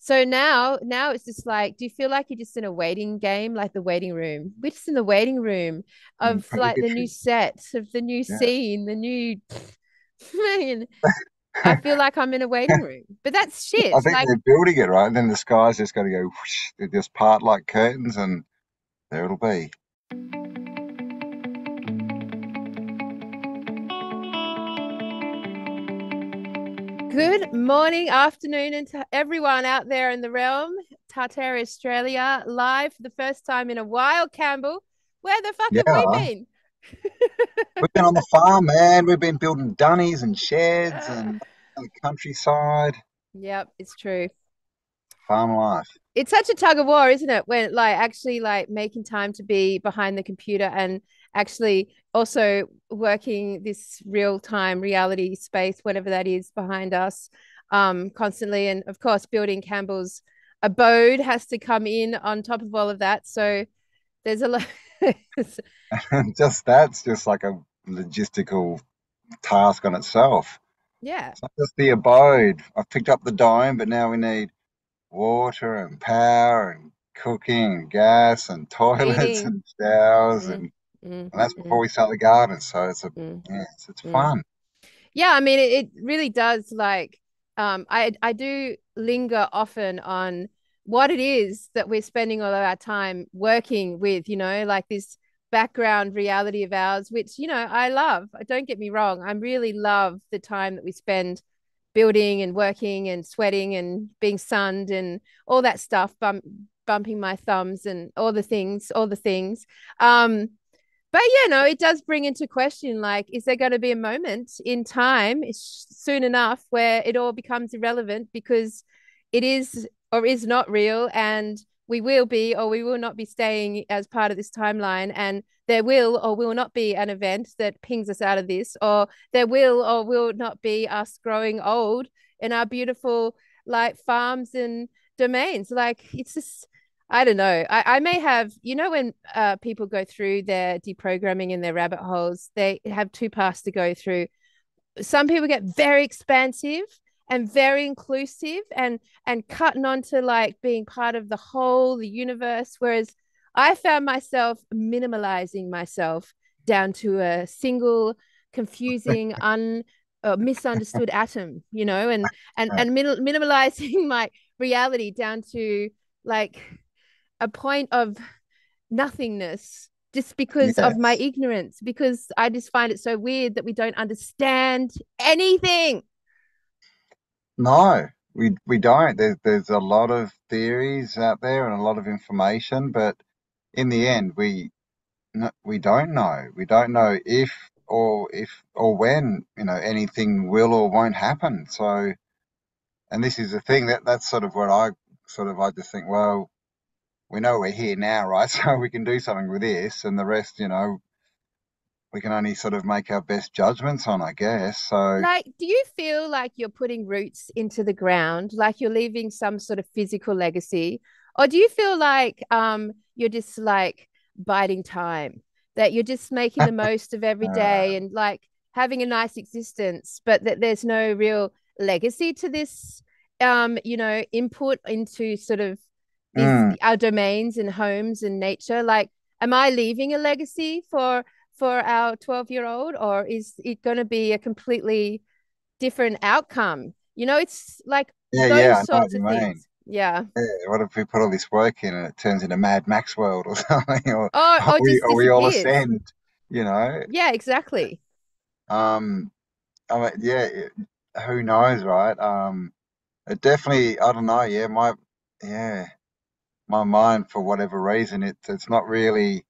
So now it's just like, do you feel like you're just in a waiting game, like the waiting room? We're just in the waiting room of like the new Literally, set, of the new yeah. scene, the new man. I feel like I'm in a waiting room, but that's I shit. think Like, they're building it right, and then the sky's just going to go whoosh, they just part like curtains, and there it'll be. good morning, afternoon, and to everyone out there in the realm. Tartaria Australia, live for the first time in a while. Campbell, where the fuck have we Yeah, been? we've been on the farm, man. We've been building dunnies and sheds and on the countryside. Yep, it's true. Farm life. It's such a tug of war, isn't it? When like actually like making time to be behind the computer and actually also working this real time reality space, whatever that is behind us, constantly. And of course, building Campbell's abode has to come in on top of all of that. So there's a lot. Just that's just like a logistical task on itself. Yeah, It's not just the abode. I've picked up the dome, but now we need water and power and cooking and gas and toilets heating. and showers Mm, and that's before mm, we start the garden. So mm, it's mm. fun. Yeah, I mean, it really does like I do linger often on what it is that we're spending all of our time working with, like this background reality of ours, which, I love. Don't get me wrong. I really love the time that we spend building and working and sweating and being sunned and all that stuff, bumping my thumbs and all the things, all the things. Um, but no, it does bring into question like, is there going to be a moment in time soon enough where it all becomes irrelevant because it is or is not real, and we will be or we will not be staying as part of this timeline, and there will or will not be an event that pings us out of this, or there will or will not be us growing old in our beautiful like farms and domains. Like it's just I don't know. I may have, when people go through their deprogramming and their rabbit holes, they have two paths to go through. Some people get very expansive and very inclusive and cutting on to like being part of the whole, the universe. Whereas I found myself minimalizing myself down to a single, confusing, misunderstood atom, and minimalizing my reality down to like a point of nothingness just because of my Yes. ignorance, because I just find it so weird that we don't understand anything. No, we don't. There's a lot of theories out there and a lot of information, but in the end, we don't know. We don't know if or when anything will or won't happen. So, and this is the thing that's sort of what I just think. Well, we know we're here now, right? So we can do something with this, and the rest, we can only sort of make our best judgments on, I guess. So, Like, do you feel like you're putting roots into the ground, like you're leaving some sort of physical legacy? Or do you feel like you're just like biding time, that you're just making the most of every day uh, and like having a nice existence, but that there's no real legacy to this input into sort of these mm, our domains and homes and nature? Like, am I leaving a legacy for our 12-year-old, or is it going to be a completely different outcome? It's like yeah, those yeah, I know what sorts you of mean. things. Yeah. Yeah, what if we put all this work in and it turns into Mad Max world or something, Or or we just or we all disappears. ascend, you know? Yeah, exactly. Um, I mean, yeah, who knows, right? It definitely, I don't know. Yeah, my mind for whatever reason, it's not really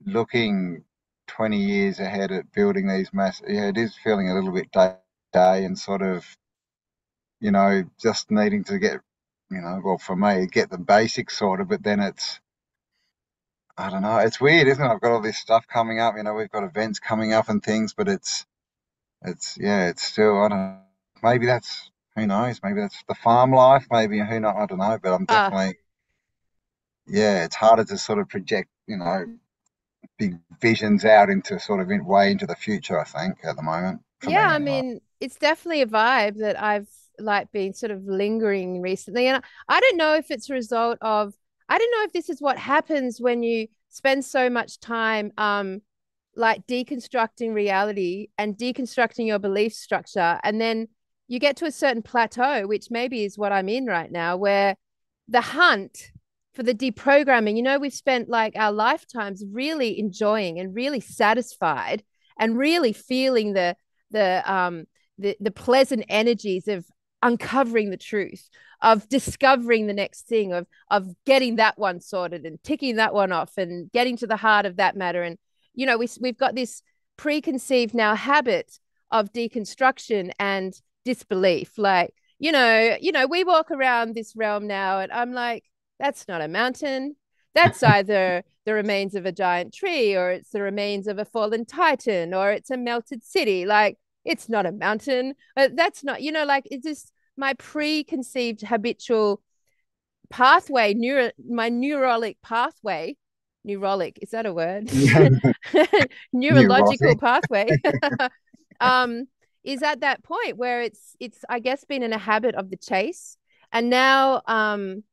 looking 20 years ahead at building these mass. Yeah, it is feeling a little bit day to day and sort of, just needing to get, well, for me, get the basics sorted, but then I don't know. It's weird, isn't it? I've got all this stuff coming up. We've got events coming up and things, but yeah, it's still, I don't know. Maybe that's, who knows? Maybe that's the farm life. Maybe, who knows? I don't know. But I'm Uh definitely, yeah, it's harder to sort of project, big visions out into sort of way into the future, I think, at the moment, for me yeah, I anyway. mean, it's definitely a vibe that I've like been sort of lingering recently. And I don't know if it's a result of, I don't know if this is what happens when you spend so much time like deconstructing reality and deconstructing your belief structure. And then you get to a certain plateau, which maybe is what I'm in right now, where the hunt for the deprogramming, you know, we've spent like our lifetimes really enjoying and really satisfied and really feeling the pleasant energies of uncovering the truth, of discovering the next thing, of getting that one sorted and ticking that one off and getting to the heart of that matter. And you know, we've got this preconceived now habit of deconstruction and disbelief. Like, we walk around this realm now, and I'm like, that's not a mountain. That's either the remains of a giant tree, or it's the remains of a fallen titan, or it's a melted city. Like, it's not a mountain. That's not, like, it's just my preconceived habitual pathway, my neurolic pathway. Neurolic, is that a word? Neurological Neurotic. pathway. um, is at that point where it's I guess been in a habit of the chase. And now I'm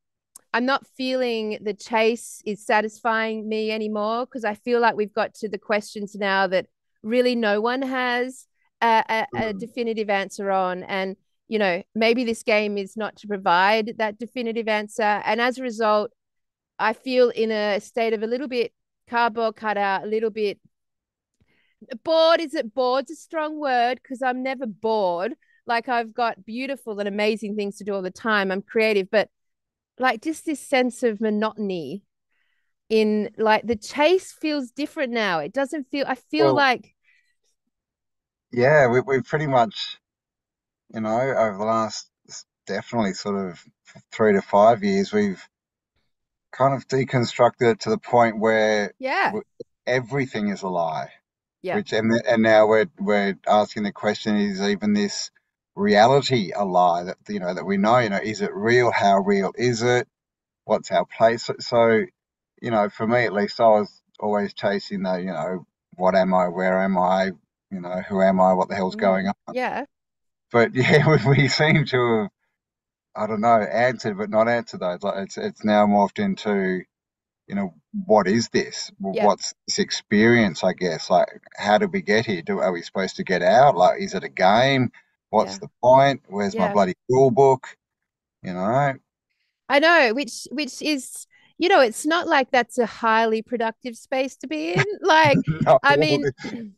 not feeling the chase is satisfying me anymore, because I feel like we've got to the questions now that really no one has a definitive answer on. And, maybe this game is not to provide that definitive answer. And as a result, I feel in a state of a little bit cardboard cut out, a little bit bored. Is it bored's a strong word? Because I'm never bored. Like, I've got beautiful and amazing things to do all the time. I'm creative, but like just this sense of monotony in like the chase feels different now. It doesn't feel, I feel Well, like, yeah, we pretty much, over the last definitely sort of 3 to 5 years, we've kind of deconstructed it to the point where yeah, everything is a lie. yeah, And now we're asking the question: is even this reality a lie? That we know. Is it real? How real is it? What's our place? So, for me at least, I was always chasing what am I? Where am I? Who am I? What the hell's going on? yeah. But yeah, we seem to have, I don't know, answered but not answered those. Like it's now morphed into, what is this? Yeah, What's this experience, I guess? Like, how did we get here? Are we supposed to get out? Like, is it a game? What's yeah, the point? Where's my yeah. bloody rule book? You know? I know, which is, it's not like that's a highly productive space to be in. Like, No, I mean,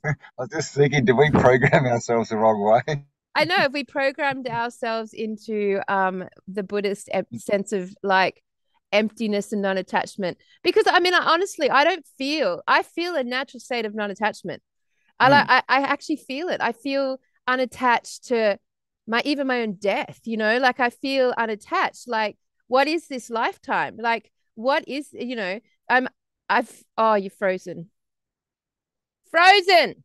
I was just thinking, did we program ourselves the wrong way? I know if we programmed ourselves into the Buddhist sense of like emptiness and non-attachment, because I mean, honestly, I feel a natural state of non-attachment. Mm. I actually feel it. I feel unattached to even my own death, like I feel unattached. Like, what is this lifetime? Like, what is, I'm I've oh, you're frozen. Frozen.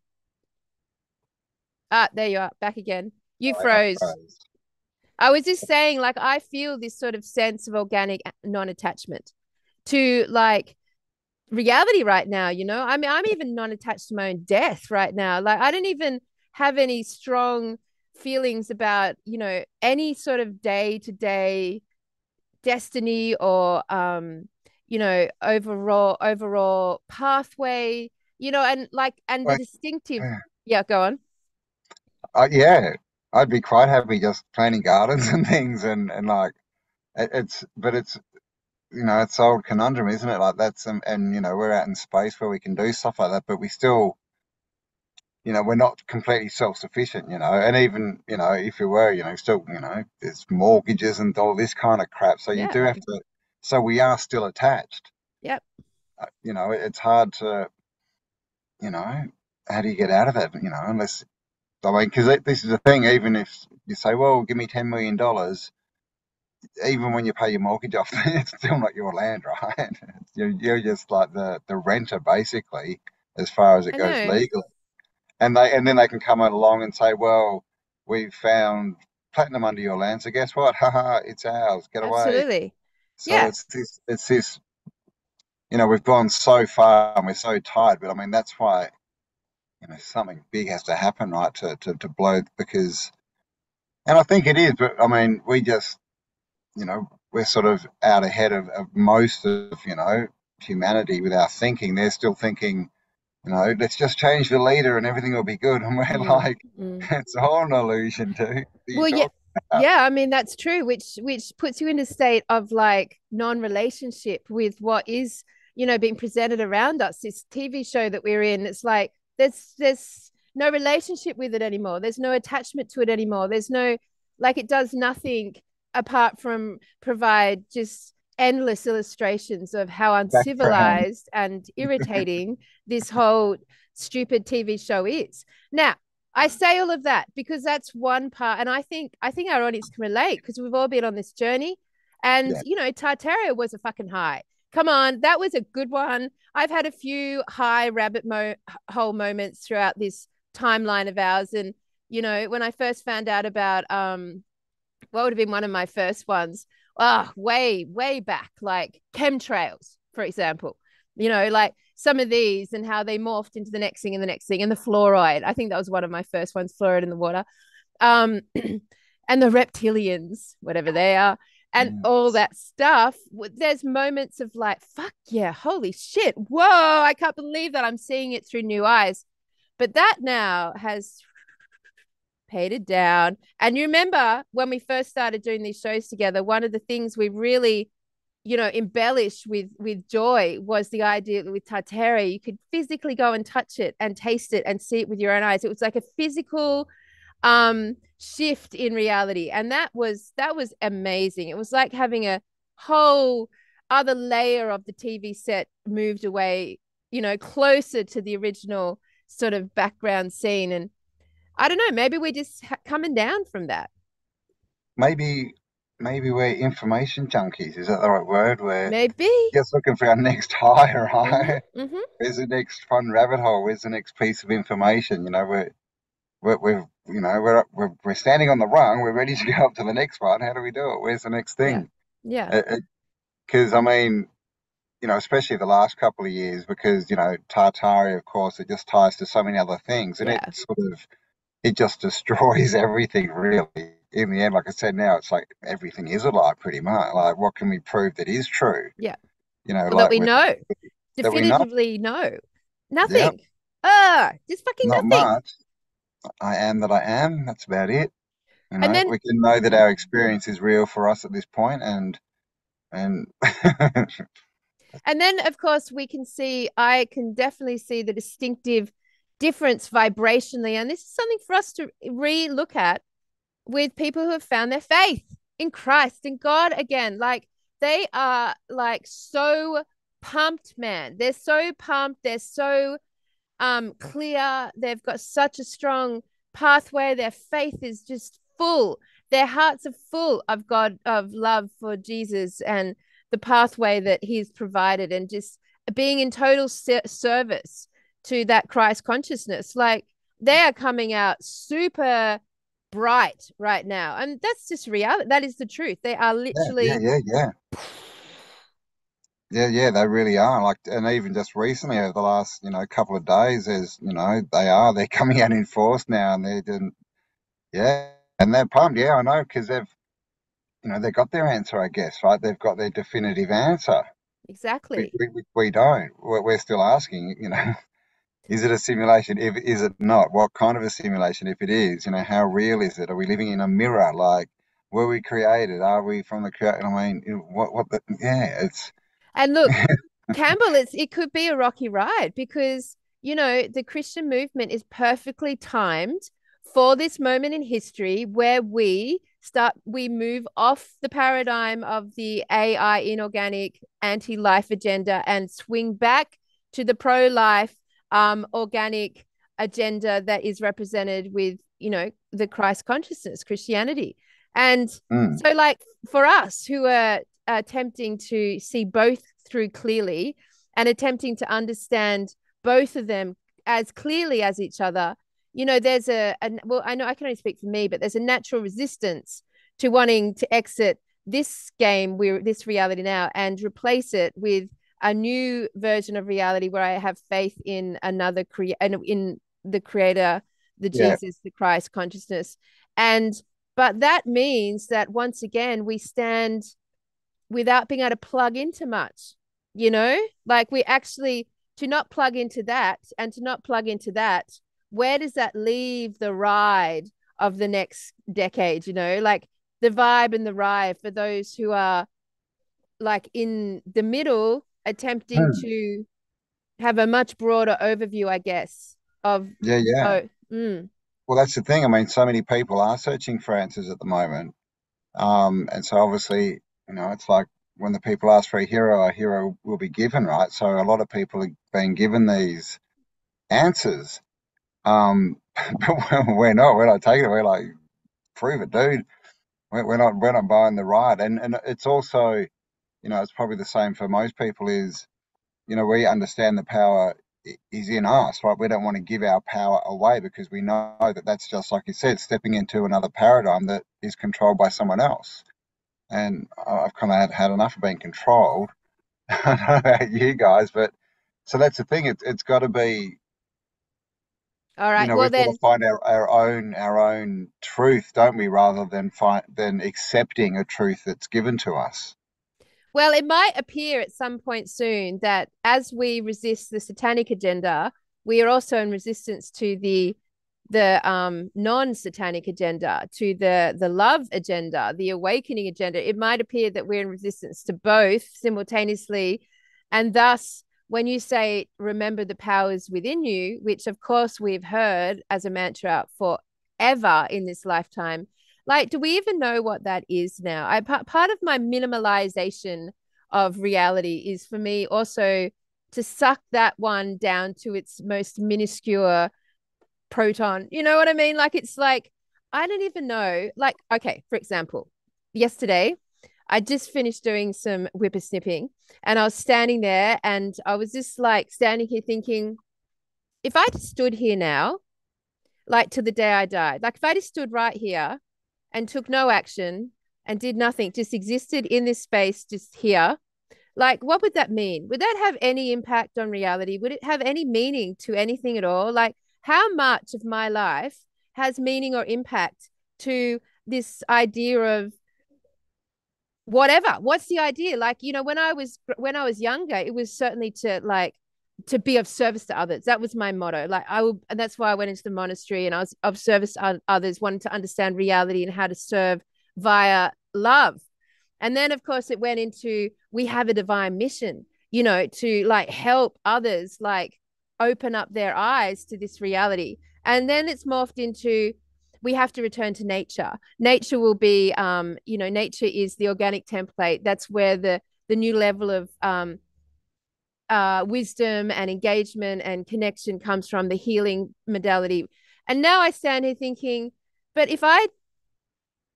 Ah, there you are, back again. You I froze. froze. I was just saying, like, I feel this sort of sense of organic non-attachment to like reality right now. I mean, I'm even non-attached to my own death right now. Like, I don't even have any strong feelings about, any sort of day-to-day destiny or overall pathway, and like, and the Like, distinctive. Yeah, go on. yeah, I'd be quite happy just planting gardens and things, and like but it's the old conundrum, isn't it? Like that's and we're out in space where we can do stuff like that, but we still, we're not completely self-sufficient, and even, if we were, still, there's mortgages and all this kind of crap. So you do Yeah. have to, so we are still attached. Yep. It's hard to, you know, how do you get out of it? Unless, I mean, because this is the thing, even if you say, well, give me $10 million, even when you pay your mortgage off, it's still not your land, right? You're just like the renter, basically, as far as it I goes know. legally. And then they can come along and say, well, we've found platinum under your land, so guess what? Haha, it's ours. Get away. Absolutely. So Yeah. it's this. We've gone so far and we're so tired, but I mean that's why something big has to happen, right, to blow, because And I think it is, but I mean, we just, we're sort of out ahead of most of, humanity with our thinking. They're still thinking, let's just change the leader and everything will be good. And we're Mm, like, mm. it's all an illusion, dude. What are you Well, yeah, talking about? yeah. I mean, that's true. Which puts you in a state of like non-relationship with what is, being presented around us. This TV show that we're in, it's like there's no relationship with it anymore. There's no attachment to it anymore. There's no like it does nothing apart from provide just endless illustrations of how Background. uncivilized and irritating this whole stupid TV show is. Now, I say all of that because that's one part, and I think our audience can relate because we've all been on this journey, and Yeah. Tartaria was a fucking high. Come on, that was a good one. I've had a few high hole moments throughout this timeline of ours, and when I first found out about what would have been one of my first ones, way back, like chemtrails, for example. Like some of these and how they morphed into the next thing and the next thing, and the fluoride. I think that was one of my first ones, fluoride in the water. Um, and the reptilians, whatever they are, and all Yes. that stuff. There's moments of like, fuck yeah, holy shit, whoa, I can't believe that I'm seeing it through new eyes. But that now has paid it down. And you remember when we first started doing these shows together, one of the things we really, embellished with joy was the idea that with Tartary, you could physically go and touch it and taste it and see it with your own eyes. It was like a physical shift in reality. And that was amazing. It was like having a whole other layer of the TV set moved away, closer to the original sort of background scene. And I don't know, maybe we're just coming down from that. Maybe, maybe we're information junkies. Is that the right word? We're Maybe. just looking for our next high, Mm-hmm. right? Mm-hmm. Where's the next fun rabbit hole? Where's the next piece of information? We're standing on the rung. We're ready to go up to the next one. How do we do it? Where's the next Yeah. thing? Yeah. Because I mean, especially the last couple of years, because Tartari, of course, it just ties to so many other things, and Yeah. it just destroys everything really. In the end, like I said, now it's like everything is a lie, pretty much. Like, what can we prove that is true? Yeah. Or that Like we with know. that we know. Definitively no. Yeah, Nothing. Just fucking not nothing. much. I am that I am. That's about it. And then We can know that our experience is real for us at this point, and and then of course I can definitely see the distinctive difference vibrationally. And this is something for us to re-look at with people who have found their faith in Christ, in God again. Like they are like so pumped, man. They're so pumped. They're so clear. They've got such a strong pathway. Their faith is just full. Their hearts are full of God, of love for Jesus and the pathway that He's provided, and just being in total service to that Christ consciousness. Like they are coming out super bright right now, and that's just reality. That is the truth. They are yeah, yeah, literally. yeah, yeah. Yeah, yeah, they really are. Like, and even just recently, over the last, couple of days, they're coming out in force now, and they're doing, yeah, and they're pumped. Yeah, I know, because they've got their answer, I guess, right? They've got their definitive answer. Exactly. We don't. We're still asking, is it a simulation? If is it not? What kind of a simulation? If it is, how real is it? Are we living in a mirror? Like, were we created? Are we from the creator? I mean, yeah, it's. And look, Campbell, it could be a rocky ride because the Christian movement is perfectly timed for this moment in history where we move off the paradigm of the AI inorganic anti-life agenda and swing back to the pro-life organic agenda that is represented with the Christ consciousness, Christianity. And Mm, so like for us who are attempting to see both through clearly and attempting to understand both of them as clearly as each other, there's well, I know I can only speak for me, but there's a natural resistance to wanting to exit this reality now and replace it with a new version of reality where I have faith in in the creator, the yeah. Jesus, the Christ consciousness. And But that means that once again, we stand without being able to plug into much, you know, like we actually, to not plug into that and to not plug into that, where does that leave the ride of the next decade, you know, like the vibe and the ride for those who are like in the middle attempting Hmm. to have a much broader overview, I guess, of Yeah, yeah. oh, mm, Well, that's the thing. I mean, so many people are searching for answers at the moment. And so obviously, it's like when the people ask for a hero will be given, right? So a lot of people are being given these answers. But we're not taking it. We're like, prove it, dude. We're not buying the ride. And it's also, it's probably the same for most people is, we understand the power is in us, right? We don't want to give our power away because we know that that's just like you said, stepping into another paradigm that is controlled by someone else. And I've kind of had enough of being controlled. I don't know about you guys, but so that's the thing. It's got to be, all right, well we've got to then, find our own truth, don't we? Rather than accepting a truth that's given to us. well, it might appear at some point soon that as we resist the satanic agenda, we are also in resistance to the non-satanic agenda, to the love agenda, the awakening agenda. It might appear that we're in resistance to both simultaneously, and thus, when you say "remember the powers within you," which of course we've heard as a mantra forever in this lifetime, like, do we even know what that is now? Part of my minimalization of reality is for me also to suck that one down to its most minuscule proton. You know what I mean? Like, it's like, I don't even know. Like, okay, for example, yesterday, I just finished doing some whippersnipping and I was standing there and I was just like standing here thinking, if I just stood here now, like to the day I died, like if I just stood right here and took no action and did nothing, just existed in this space, just here, like what would that mean? Would that have any impact on reality? Would it have any meaning to anything at all? Like, how much of my life has meaning or impact to this idea of whatever? What's the idea? Like, when I was younger, it was certainly to be of service to others. That was my motto. Like, and that's why I went into the monastery and I was of service to others, wanting to understand reality and how to serve via love. And then, of course, it went into we have a divine mission, to like help others, like open up their eyes to this reality. And then it's morphed into we have to return to nature. Nature will be, nature is the organic template. That's where the new level of wisdom and engagement and connection comes from, the healing modality. And now I stand here thinking, but if I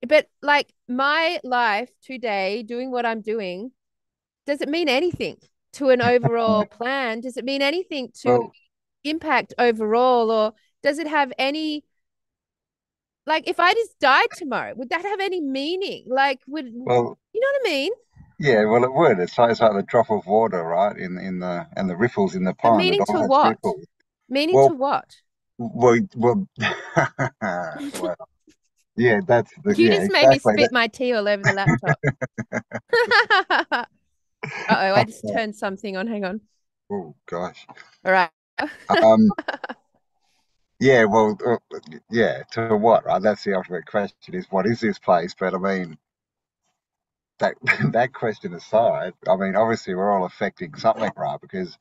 but like my life today doing what I'm doing, does it mean anything to an overall plan? Does it mean anything to Well, impact overall? Or does it have any, like, if I just died tomorrow, would that have any meaning? Like, you know well, what I mean? yeah. Well, it would. It's like the drop of water, right? In the riffles in the But pond. It meaning all to has what? ripples. Meaning to Well, what? well. Well, yeah. You Yeah, just made me exactly. spit my tea all over the laptop. Uh-oh, I just turned something on. Hang on. Oh gosh. All right. Um. Yeah. Well. Yeah. To what? Right. That's the ultimate question. Is what is this place? But I mean, that that question aside, I mean, obviously we're all affecting something, right? Because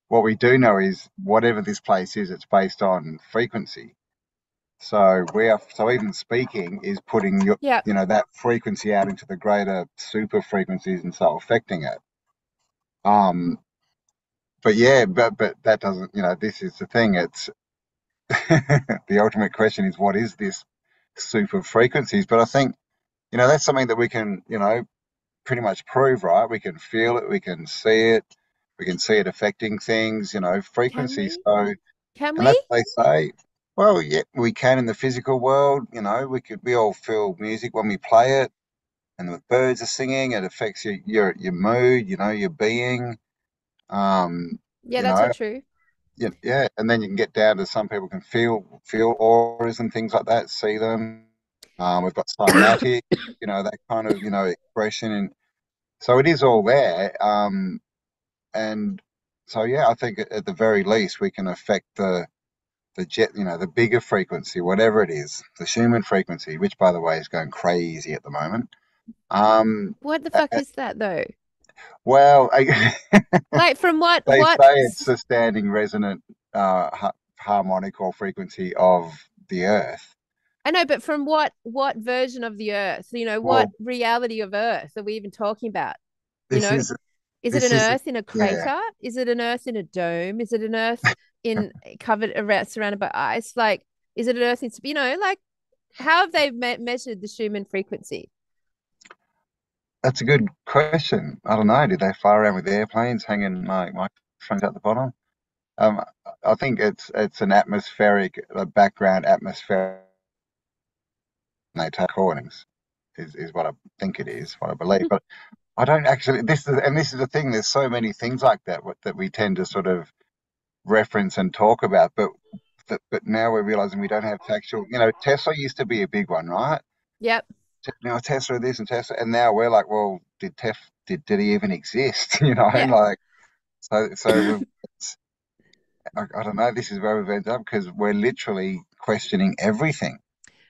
what we do know is whatever this place is, it's based on frequency. So even speaking is putting Yeah. that frequency out into the greater super frequencies and so affecting it. Um, but yeah, but that doesn't, this is the thing. It's the ultimate question is what is this super frequencies? But I think, that's something that we can, pretty much prove, right? We can feel it, we can see it, we can see it affecting things, Can frequencies. we? So, Can and that's we? what they say. Well, yeah, we can in the physical world. We all feel music when we play it, and the birds are singing. It affects your mood, your being. Um, Yeah, you that's all know, true. yeah, yeah. And then you can get down to some people can feel auras and things like that, see them. We've got somatic, that kind of, expression. And so it is all there. And so, yeah, I think at the very least, we can affect the jet, the bigger frequency, whatever it is, the Schumann frequency, which by the way is going crazy at the moment. Um, What the uh, fuck is that though? well, Like from they what say it's the standing resonant harmonic or frequency of the Earth. I know, but from what version of the Earth? You know, what Well, reality of Earth are we even talking about? You this know, is is it this an is Earth in a yeah. crater? Is it an Earth in a dome? Is it an Earth in covered around surrounded by ice? Like, is it an Earth in like how have they measured the Schumann frequency? That's a good question. I don't know. Did they fly around with airplanes hanging like microphones at the bottom? Um, I think it's an atmospheric, a background atmospheric. They take recordings, is what I think it is, what I believe. But I don't actually. This is the thing. There's so many things like that that we tend to sort of reference and talk about, but now we're realizing we don't have factual. Tesla used to be a big one, right? Yep. Tesla this and Tesla, and now we're like, well, did he even exist? Yeah. Like so I don't know. This is where we've ended up because we're literally questioning everything.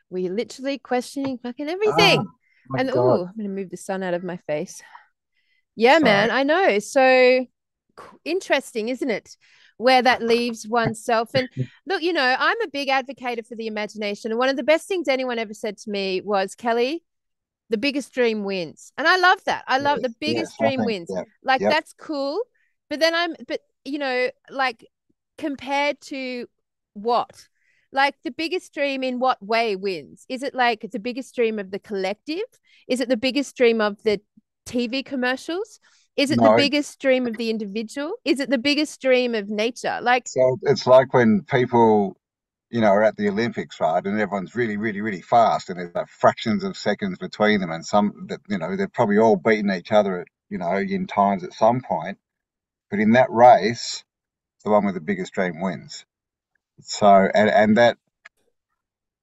We're literally questioning fucking Oh everything. my And God. oh, I'm gonna move the sun out of my face. Yeah, Sorry. man, I know. So interesting, isn't it? Where that leaves oneself. And look, I'm a big advocate for the imagination. And one of the best things anyone ever said to me was, Kelly, the biggest dream wins. And I love that. I love the Yes, biggest yes, I dream think, wins. yeah, Like, yep. that's cool. But like, compared to what? Like, the biggest dream in what way wins? Is it like the biggest dream of the collective? Is it the biggest dream of the TV commercials? Is it the No, biggest dream of the individual? Is it the biggest dream of nature? Like, so it's like when people, are at the Olympics, right, and everyone's really, really, really fast, and there's like fractions of seconds between them, and some that they're probably all beating each other at, in times at some point. But in that race, the one with the biggest dream wins. So and that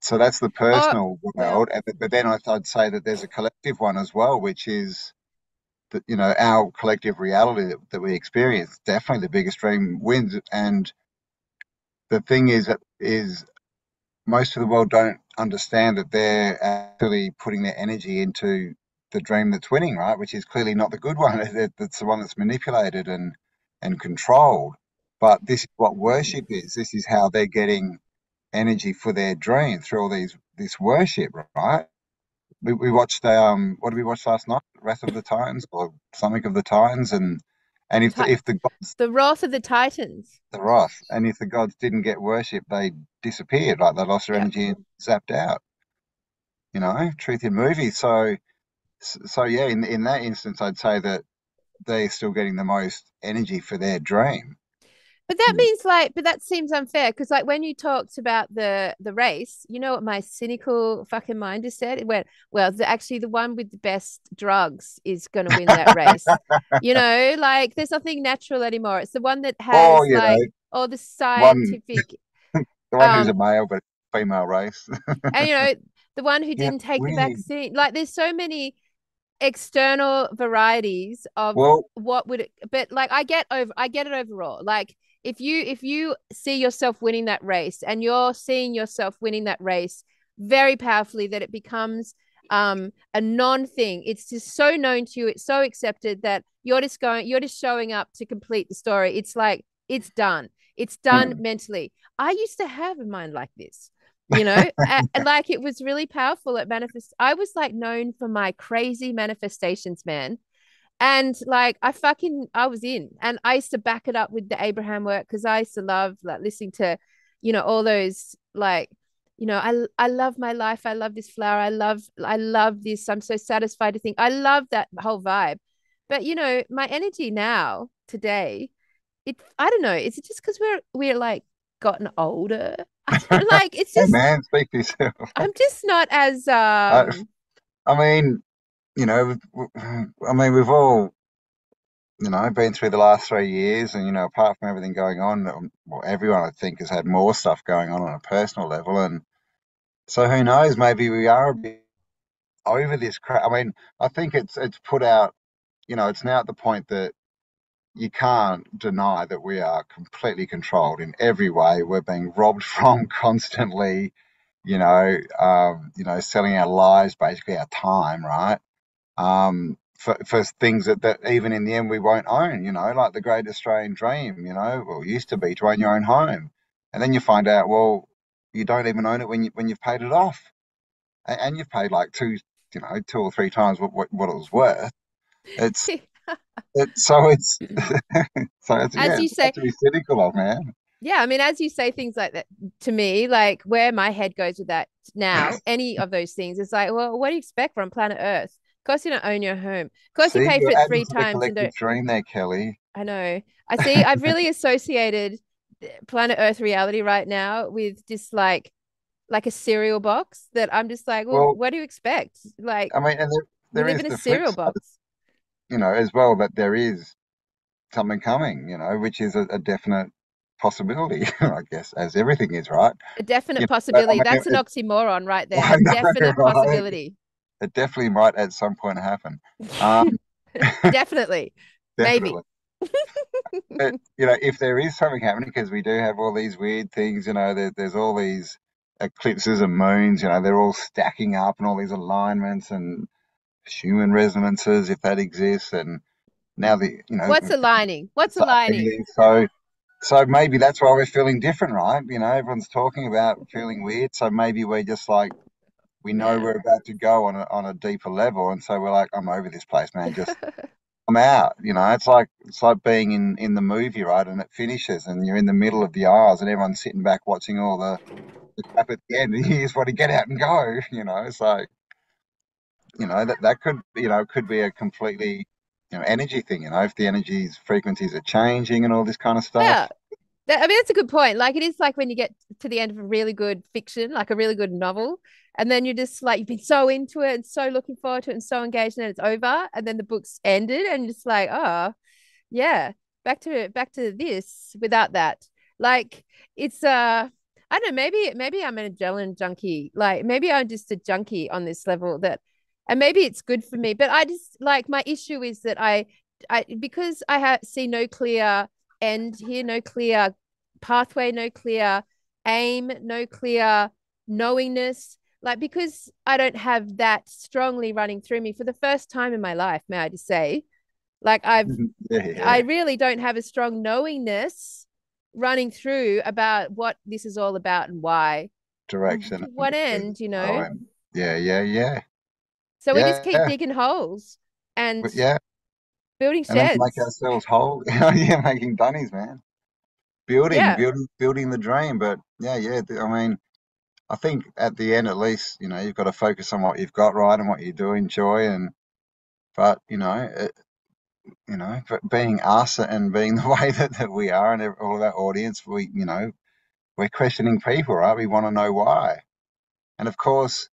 so that's the oh, personal well, world, but then I'd say that there's a collective one as well, which is that our collective reality that we experience. Definitely, the biggest dream wins, and the thing is most of the world don't understand that they're actually putting their energy into the dream that's winning, right? Which is clearly not the good one. That's the one that's manipulated and controlled. But this is what worship is. This is how they're getting energy for their dream through all this worship, right? We watched what did we watch last night? Wrath of the Titans or something of the Titans, and if the gods the wrath of the Titans. the wrath, and if the gods didn't get worship, they disappeared, like they lost their Yeah. energy and zapped out. Truth in movies. So yeah, in that instance, I'd say that they're still getting the most energy for their dream. But that means like, but that seems unfair because like when you talked about the race, you know what my cynical fucking mind just said? It went, well, actually the one with the best drugs is going to win that race. Like there's nothing natural anymore. It's the one that Or has like all the one scientific the one who's a um male but female race. and the one who Yeah, didn't take the weird. vaccine. Like there's so many external varieties of Well, what would it, but like I get it overall. Like if you see yourself winning that race and you're seeing yourself winning that race very powerfully that it becomes a non thing. It's just so known to you, it's so accepted that you're just showing up to complete the story. It's like it's done. It's done hmm. mentally. I used to have a mind like this. Like it was really powerful at manifest. I was like known for my crazy manifestations, man. And like I was in, and I used to back it up with the Abraham work because I used to love like listening to, all those like, I love my life. I love this flower. I love this. I'm so satisfied to think. I love that whole vibe. But my energy now today, I don't know. Is it just because we're like gotten older? Like it's Hey just man, speak for yourself. I'm just not as I, I mean, we've all, been through the last 3 years, and apart from everything going on, well, everyone I think has had more stuff going on a personal level, and so who knows? Maybe we are a bit over this crap. I mean, I think it's put out, it's now at the point that you can't deny that we are completely controlled in every way. We're being robbed from constantly, selling our lives, basically our time, right? For things that even in the end we won't own, like the great Australian dream, well, used to be to own your own home. And then you find out, well, you don't even own it when you've paid it off. And you've paid like two or three times what it was worth. It's it's so it's As yeah, you it's not say, to be cynical of, man. yeah, I mean, as you say things like that to me, like where my head goes with that now, any of those things, is like, well, what do you expect from planet Earth? Of course, you don't own your home. Of course, you See, pay for you're it adding three to the times and collective don't. dream there, Kelly. I know. I see. I've really associated planet Earth reality right now with just like a cereal box that I'm just like, well, Well, what do you expect? Like, I mean, and we there live is in a the flip cereal side, box. as well, that there is something coming, which is a definite possibility, I guess, as everything is, right? A definite But I possibility. mean, That's an oxymoron right there. I A know, definite right? possibility. It definitely might at some point happen. Um, Definitely. Maybe. definitely. But, if there is something happening, because we do have all these weird things, there's all these eclipses and moons, they're all stacking up and all these alignments and human resonances, if that exists. And now What's aligning? What's aligning? so maybe that's why we're feeling different, right? Everyone's talking about feeling weird. So maybe we're just like, we know Yeah. we're about to go on a deeper level. And so we're like, I'm over this place, man. Just I'm out. It's like being in the movie, right? And it finishes, and you're in the middle of the aisles, and everyone's sitting back watching all the crap at the end, and you just want to get out and go. It's like that could be a completely energy thing. If the energies frequencies are changing and all this kind of Yeah. stuff. I mean, that's a good point. Like, it is like when you get to the end of a really good fiction, like a really good novel, and then you're just like, you've been so into it and so looking forward to it and so engaged, and it's over. And then the book's ended, and you're just like, oh, yeah, back to this without that. Like, it's I don't know, maybe I'm an adrenaline junkie. Like, maybe I'm just a junkie on this level that, and maybe it's good for me. But I just like, my issue is that I because I see no clear end here, no clear pathway, no clear aim, no clear knowingness. Like, because I don't have that strongly running through me for the first time in my life, may I just say, like Yeah, I yeah. really don't have a strong knowingness running through about what this is all about and why. Direction To and what where you're end, you know? going. Yeah, yeah, yeah, So we just keep yeah, digging holes and yeah. building And then make sheds. ourselves whole. Yeah, making dunnies, man. Building, Yeah. building, building the dream. But yeah, yeah. I mean, I think at the end, at least, you've got to focus on what you've got right and what you do enjoy. But but being us and being the way that we are, and all of our audience, we're questioning people, right? We want to know why. And of course,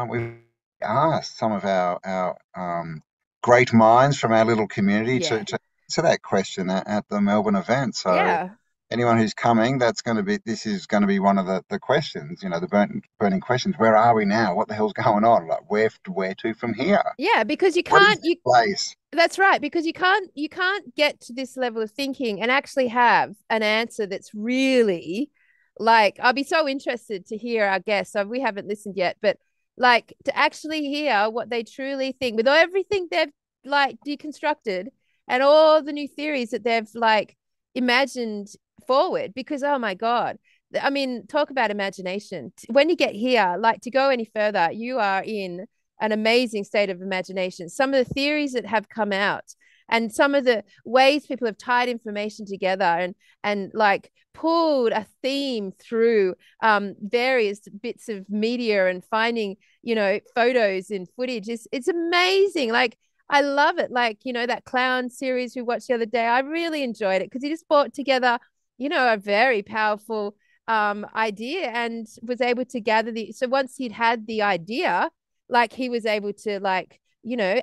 we've asked some of our great minds from our little community Yeah. to answer that question at the Melbourne event. So Yeah. anyone who's coming, this is going to be one of the questions, the burning questions. Where are we now? What the hell's going on? Like, where to from here? Yeah. Because you What is can't, this you, place? that's right. Because you can't get to this level of thinking and actually have an answer that's really like, I'll be so interested to hear our guests. So we haven't listened yet, but like to actually hear what they truly think with everything they've like deconstructed and all the new theories that they've like imagined forward. Because oh my God. I mean, talk about imagination. When you get here, like to go any further, you are in an amazing state of imagination. Some of the theories that have come out and some of the ways people have tied information together and like pulled a theme through various bits of media and finding photos and footage is it's amazing. Like I love it. Like that clown series we watched the other day, I really enjoyed it because he just brought together a very powerful idea and was able to gather the so once he'd had the idea, like he was able to like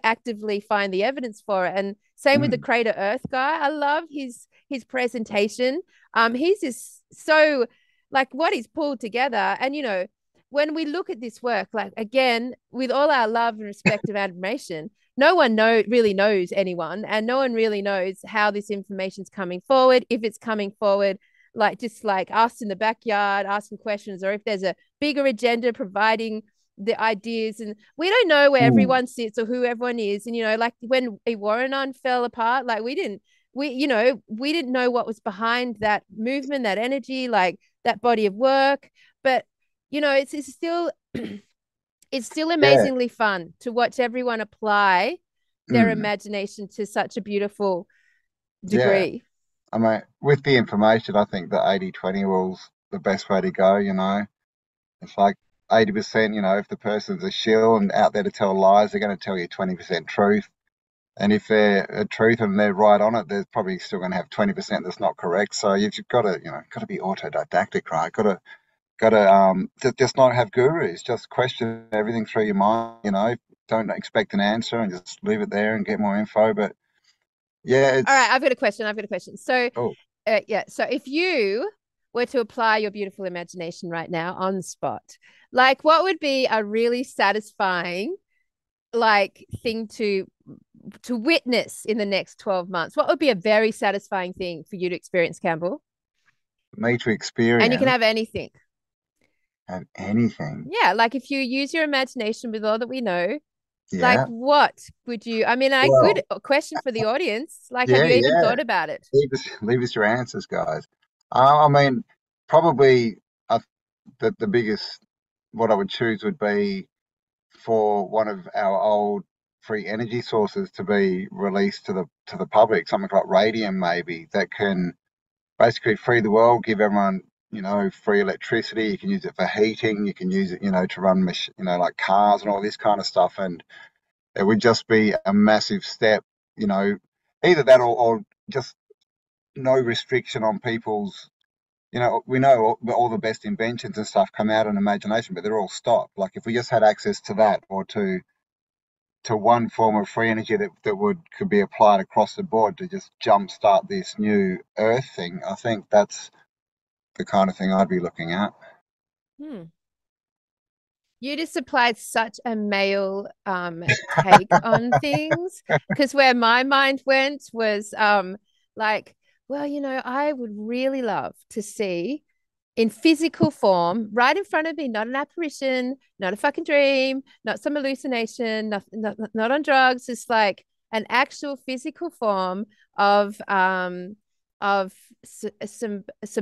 actively find the evidence for it. And same with the Mm. Crater Earth guy, I love his presentation. He's just so like what he's pulled together. And when we look at this work, like again, with all our love and respect and admiration, no one really knows anyone, and no one really knows how this information's coming forward, if it's coming forward like just like us in the backyard asking questions, or if there's a bigger agenda providing the ideas. And we don't know where Mm. everyone sits or who everyone is. And like when Warrenon fell apart, like we didn't know what was behind that movement, that energy, like that body of work. But it's still it's still Yeah. amazingly fun to watch everyone apply their Mm. imagination to such a beautiful Yeah. degree. I mean, with the information, I think the 80-20 rule's the best way to go. It's like 80%, if the person's a shill and out there to tell lies, they're going to tell you 20% truth. And if they're a truth and they're right on it, they're probably still going to have 20% that's not correct. So you've got to, got to be autodidactic, right? Got to just not have gurus. Just question everything through your mind. Don't expect an answer and just leave it there and get more info. But yeah, All right, it's I've got a question. I've got a question. So, oh yeah. So, if you were to apply your beautiful imagination right now on the spot, like, what would be a really satisfying, like, thing to witness in the next 12 months? What would be a very satisfying thing for you to experience, Campbell? me to And you can experience have anything. have anything. Yeah, like if you use your imagination with all that we know, like Yeah. what would you? I mean, a good Well, question for the audience. Like, have yeah, you even yeah. thought about it? Leave us your answers, guys. I mean, probably the biggest what I would choose would be for one of our old free energy sources to be released to the public, something like radium maybe that can basically free the world, give everyone free electricity. You can use it for heating. You can use it to run like cars and all this kind of stuff, and it would just be a massive step. You know, either that or just no restriction on people's. We know all the best inventions and stuff come out in imagination, but they're all stopped. Like if we just had access to that or to one form of free energy that could be applied across the board to just jumpstart this new Earth thing, I think that's the kind of thing I'd be looking at. Hmm. You just applied such a male take on things, because where my mind went was like, well, I would really love to see in physical form right in front of me, not an apparition, not a fucking dream, not some hallucination, not on drugs, just like an actual physical form of some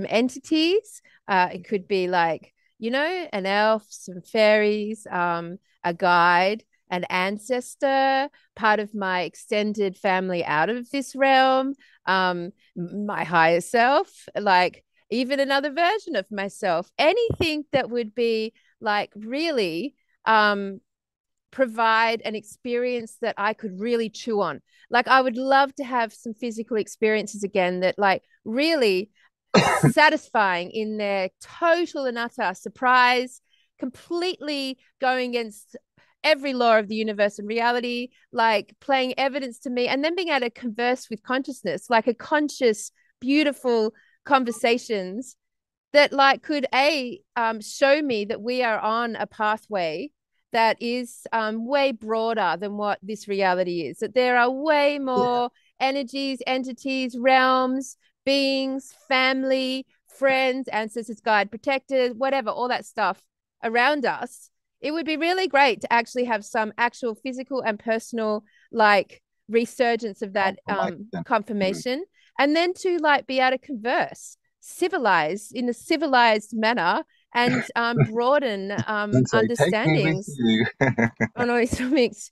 entities. It could be like an elf, some fairies, a guide, an ancestor, part of my extended family out of this realm, my higher self, like even another version of myself, anything that would be like really provide an experience that I could really chew on. Like I would love to have some physical experiences again that like really satisfying in their total and utter surprise, completely going against every law of the universe and reality, like playing evidence to me, and then being able to converse with consciousness, like a conscious, beautiful conversations that like could show me that we are on a pathway that is way broader than what this reality is, that there are way Yeah, more energies, entities, realms, beings, family, friends, ancestors, guide, protectors, whatever, all that stuff around us. It would be really great to actually have some actual physical and personal like resurgence of that confirmation. Mm. confirmation, and then to like be able to converse civilized in a civilized manner and broaden And say, take me with understandings you. on all these topics.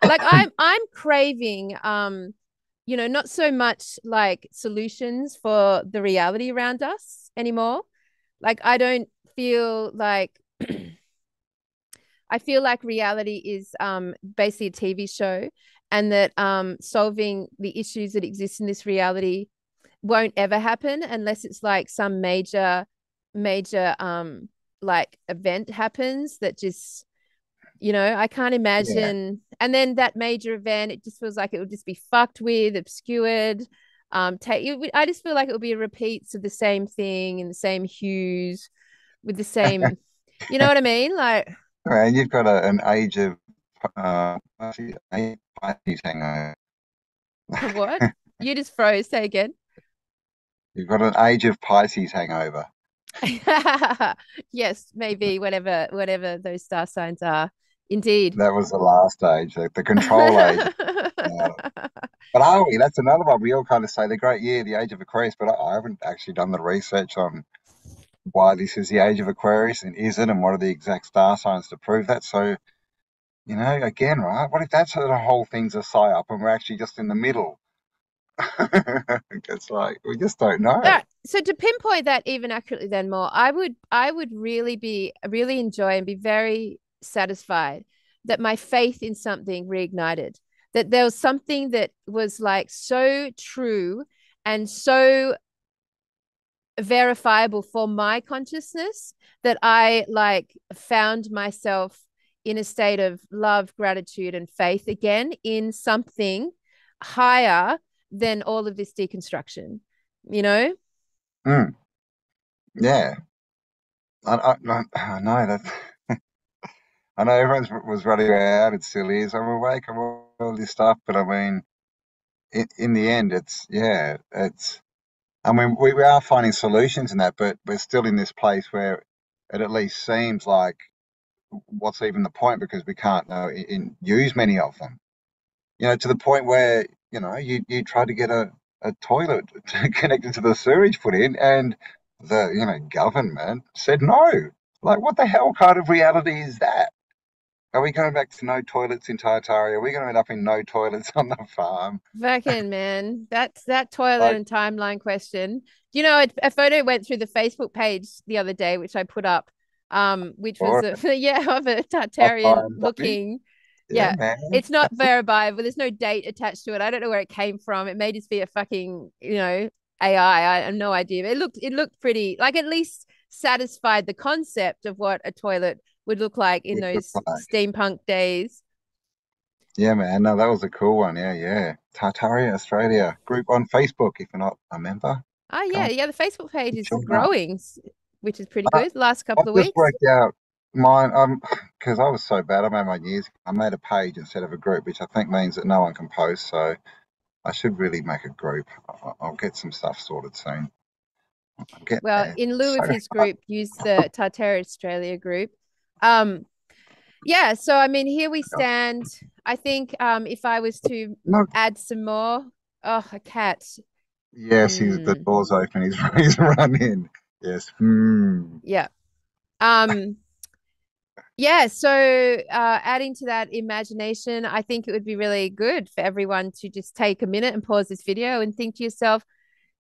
Like I'm craving not so much like solutions for the reality around us anymore. Like I don't feel like I feel like reality is basically a TV show, and that solving the issues that exist in this reality won't ever happen unless it's like some major like event happens that just I can't Yeah, imagine. And then that major event, it just feels like it would just be fucked with, obscured. I just feel like it would be a repeats of the same thing in the same hues with the same. You know what I mean? Like, Man, you've got an age of Pisces hangover. what? You just froze. Say again. You've got an age of Pisces hangover. Yes, maybe whatever those star signs are. Indeed. That was the last age, the control age. But are we? That's another one. We all kind of say the great year, the age of Aquarius, but I haven't actually done the research on why this is the age of Aquarius and is it, and what are the exact star signs to prove that. So, again, right? What if that's the whole thing's a psyop and we're actually just in the middle? It's like we just don't know. Yeah. So to pinpoint that even accurately then more, I would really enjoy and be very satisfied that my faith in something reignited. That there was something that was like so true and so verifiable for my consciousness that I like found myself in a state of love, gratitude, and faith again in something higher than all of this deconstruction, you know? Mm, yeah, I know that. I know everyone's was running around. It still is. I'm awake. I'm all this stuff, but I mean, in the end, it's yeah, it's. I mean, we are finding solutions in that, but we're still in this place where it at least seems like what's even the point because we can't use many of them. To the point where you try to get a toilet connected to the sewage put in, and the government said no. Like, what the hell kind of reality is that? Are we going back to no toilets in Tartaria? Are we going to end up in no toilets on the farm? Fucking man, that's that toilet Like, and timeline question. Do you know a photo went through the Facebook page the other day, which I put up, which was or yeah, of a a Tartarian fine body? looking. Yeah, Yeah, man. it's not verifiable. There's no date attached to it. I don't know where it came from. It may just be a fucking, AI. I have no idea. But it looked pretty like at least satisfied the concept of what a toilet would look like in Would look those like. steampunk days. Yeah, man. No, that was a cool one. Yeah, yeah. Tartaria Australia group on Facebook. If you're not a member, Oh go yeah, and yeah. The Facebook page is join up. growing, which is pretty I, good. Last I've couple of just weeks. worked out mine. Because I was so bad. I made mine years ago. I made a page instead of a group, which I think means that no one can post. So I should really make a group. I'll get some stuff sorted soon. I'm getting Well, there. in lieu So of his hard. group, use the Tartara Australia group. Um, yeah. So I mean, here we stand. I think if I was to No. add some more, oh, a cat. Yes, the Mm, door's open. He's run in. Yes. Hmm. yeah. Um, yeah. So adding to that imagination, I think it would be really good for everyone to just take a minute and pause this video and think to yourself,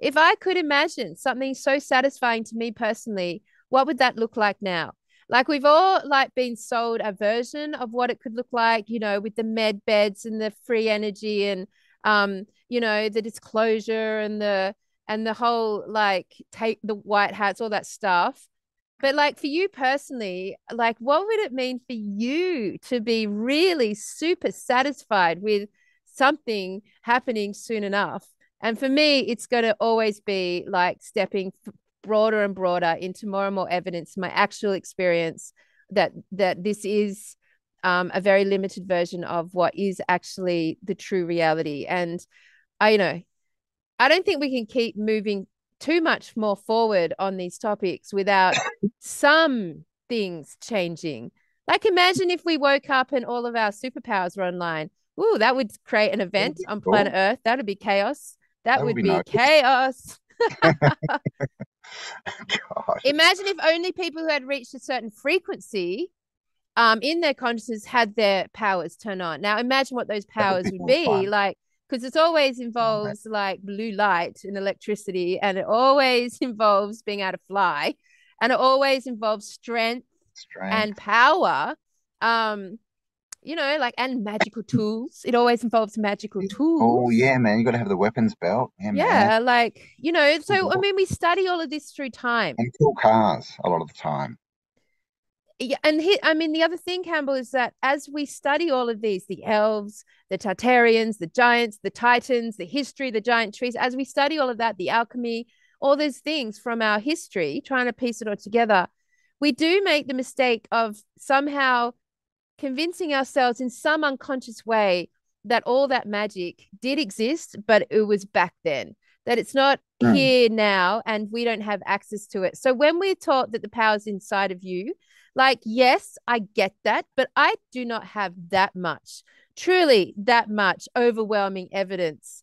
if I could imagine something so satisfying to me personally, what would that look like now? Like we've all like been sold a version of what it could look like, with the med beds and the free energy and the disclosure and the whole like take the white hats, all that stuff. But like for you personally, like what would it mean for you to be really super satisfied with something happening soon enough? And for me, it's going to always be like stepping broader and broader into more and more evidence, my actual experience that this is a very limited version of what is actually the true reality. And I don't think we can keep moving too much more forward on these topics without some things changing. Like imagine if we woke up and all of our superpowers were online. Ooh, that would create an That would event be on planet cool. Earth. That would be chaos. That That would would be be nice. chaos. God. Imagine if only people who had reached a certain frequency in their consciousness had their powers turn on. Now imagine what those That would powers be would more be fun. like, because it always Right. involves like blue light and electricity, and it always involves being able to fly, and it always involves strength and Strength. power. Um, like and magical tools. It always involves magical Oh tools. yeah, man. You got to have the weapons belt. Yeah, man. Yeah, so I mean, we study all of this through time. And cool cars a lot of the time. Yeah, and I mean, the other thing, Campbell, is that as we study all of these, the elves, the Tartarians, the giants, the titans, the history, the giant trees, as we study all of that, the alchemy, all those things from our history, trying to piece it all together, we do make the mistake of somehow convincing ourselves in some unconscious way that all that magic did exist, but it was back then, that it's not Mm. here now and we don't have access to it. So when we're taught that the power's inside of you, like, yes, I get that, but I do not have that much, truly that much overwhelming evidence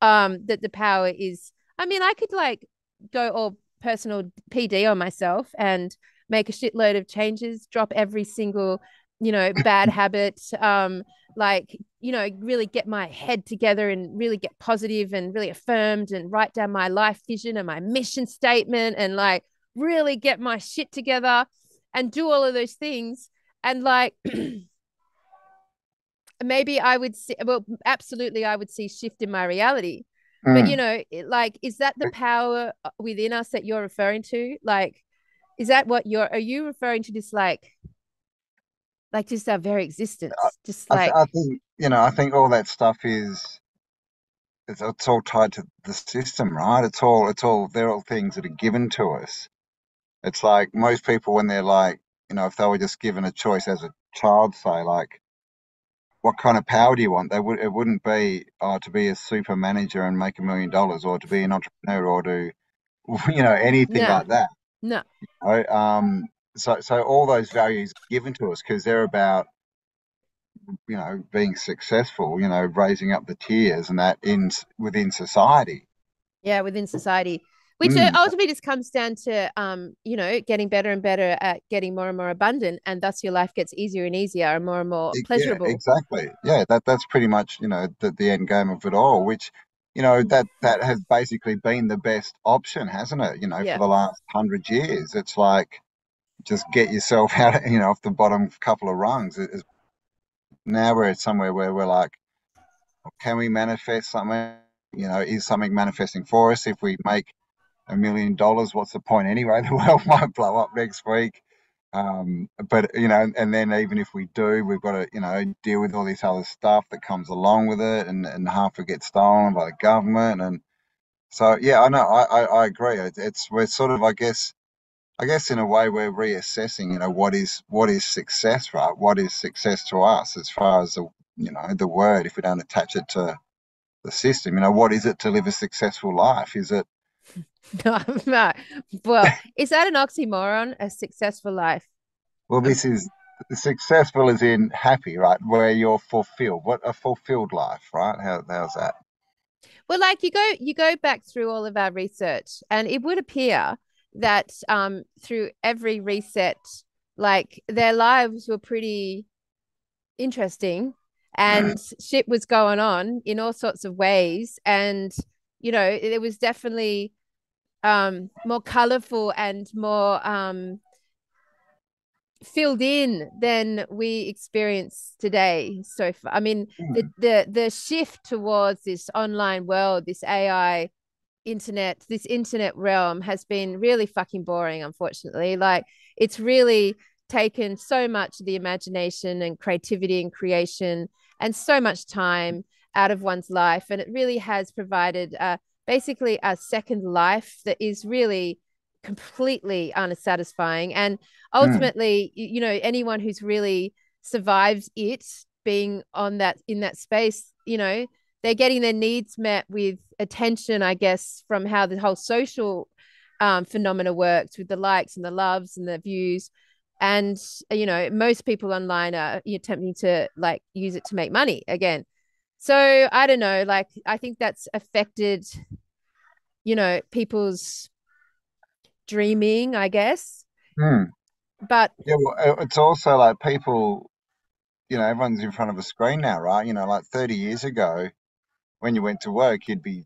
that the power is. I mean, I could like go all personal PD on myself and make a shitload of changes, drop every single, bad habit, like, really get my head together and really get positive and really affirmed and write down my life vision and my mission statement and like really get my shit together and do all of those things. And like, maybe I would see, well, absolutely, I would see shift in my reality. But, Mm. like, is that the power within us that you're referring to? Like, is that what are you referring to this like just our very existence? Just like, I think, I think all that stuff it's all tied to the system, right? They're all things that are given to us. It's like most people when they're like, if they were just given a choice as a child, say like, what kind of power do you want? It wouldn't be to be a super manager and make $1 million, or to be an entrepreneur, or to anything no, like that. no. Right? So all those values are given to us because they're about being successful, raising up the tiers and that in within society. Yeah, within society, which Mm, ultimately just comes down to getting better and better at getting more and more abundant, and thus your life gets easier and easier and more yeah, pleasurable. exactly. Yeah, that's pretty much the end game of it all, which that has basically been the best option, hasn't it? For Yeah. the last 100 years, it's like just get yourself out, off the bottom couple of rungs. Now we're somewhere where we're like, can we manifest something? Is something manifesting for us? If we make $1 million, what's the point anyway? The world might blow up next week. But and then even if we do, we've got to deal with all this other stuff that comes along with it, and half it gets stolen by the government, and so yeah, I know, I agree. We're sort of, I guess in a way we're reassessing, what is success, right? What is success to us as far as the word, if we don't attach it to the system, what is it to live a successful life? Is it No, no. Well, is that an oxymoron? A successful life? Well, Um, this is successful as in happy, right? Where you're fulfilled. What a fulfilled life, right? How's that? well, like you go back through all of our research, and it would appear that through every reset, like their lives were pretty interesting, Mm, and shit was going on in all sorts of ways, and it was definitely more colorful and more filled in than we experience today so far. I mean, the mm, the the shift towards this online world, this AI internet, this internet realm has been really fucking boring, unfortunately. Like, it's really taken so much of the imagination and creativity and creation and so much time out of one's life, and it really has provided basically a second life that is really completely unsatisfying. And mm, ultimately, anyone who's really survived it, being on that in that space, they're getting their needs met with attention, I guess, from how the whole social phenomena works with the likes and the loves and the views. And most people online are attempting to like use it to make money again. So I don't know, like I think that's affected people's dreaming, I guess. mm. But Yeah, well, it's also like people, everyone's in front of a screen now, right? Like 30 years ago, when you went to work, you'd be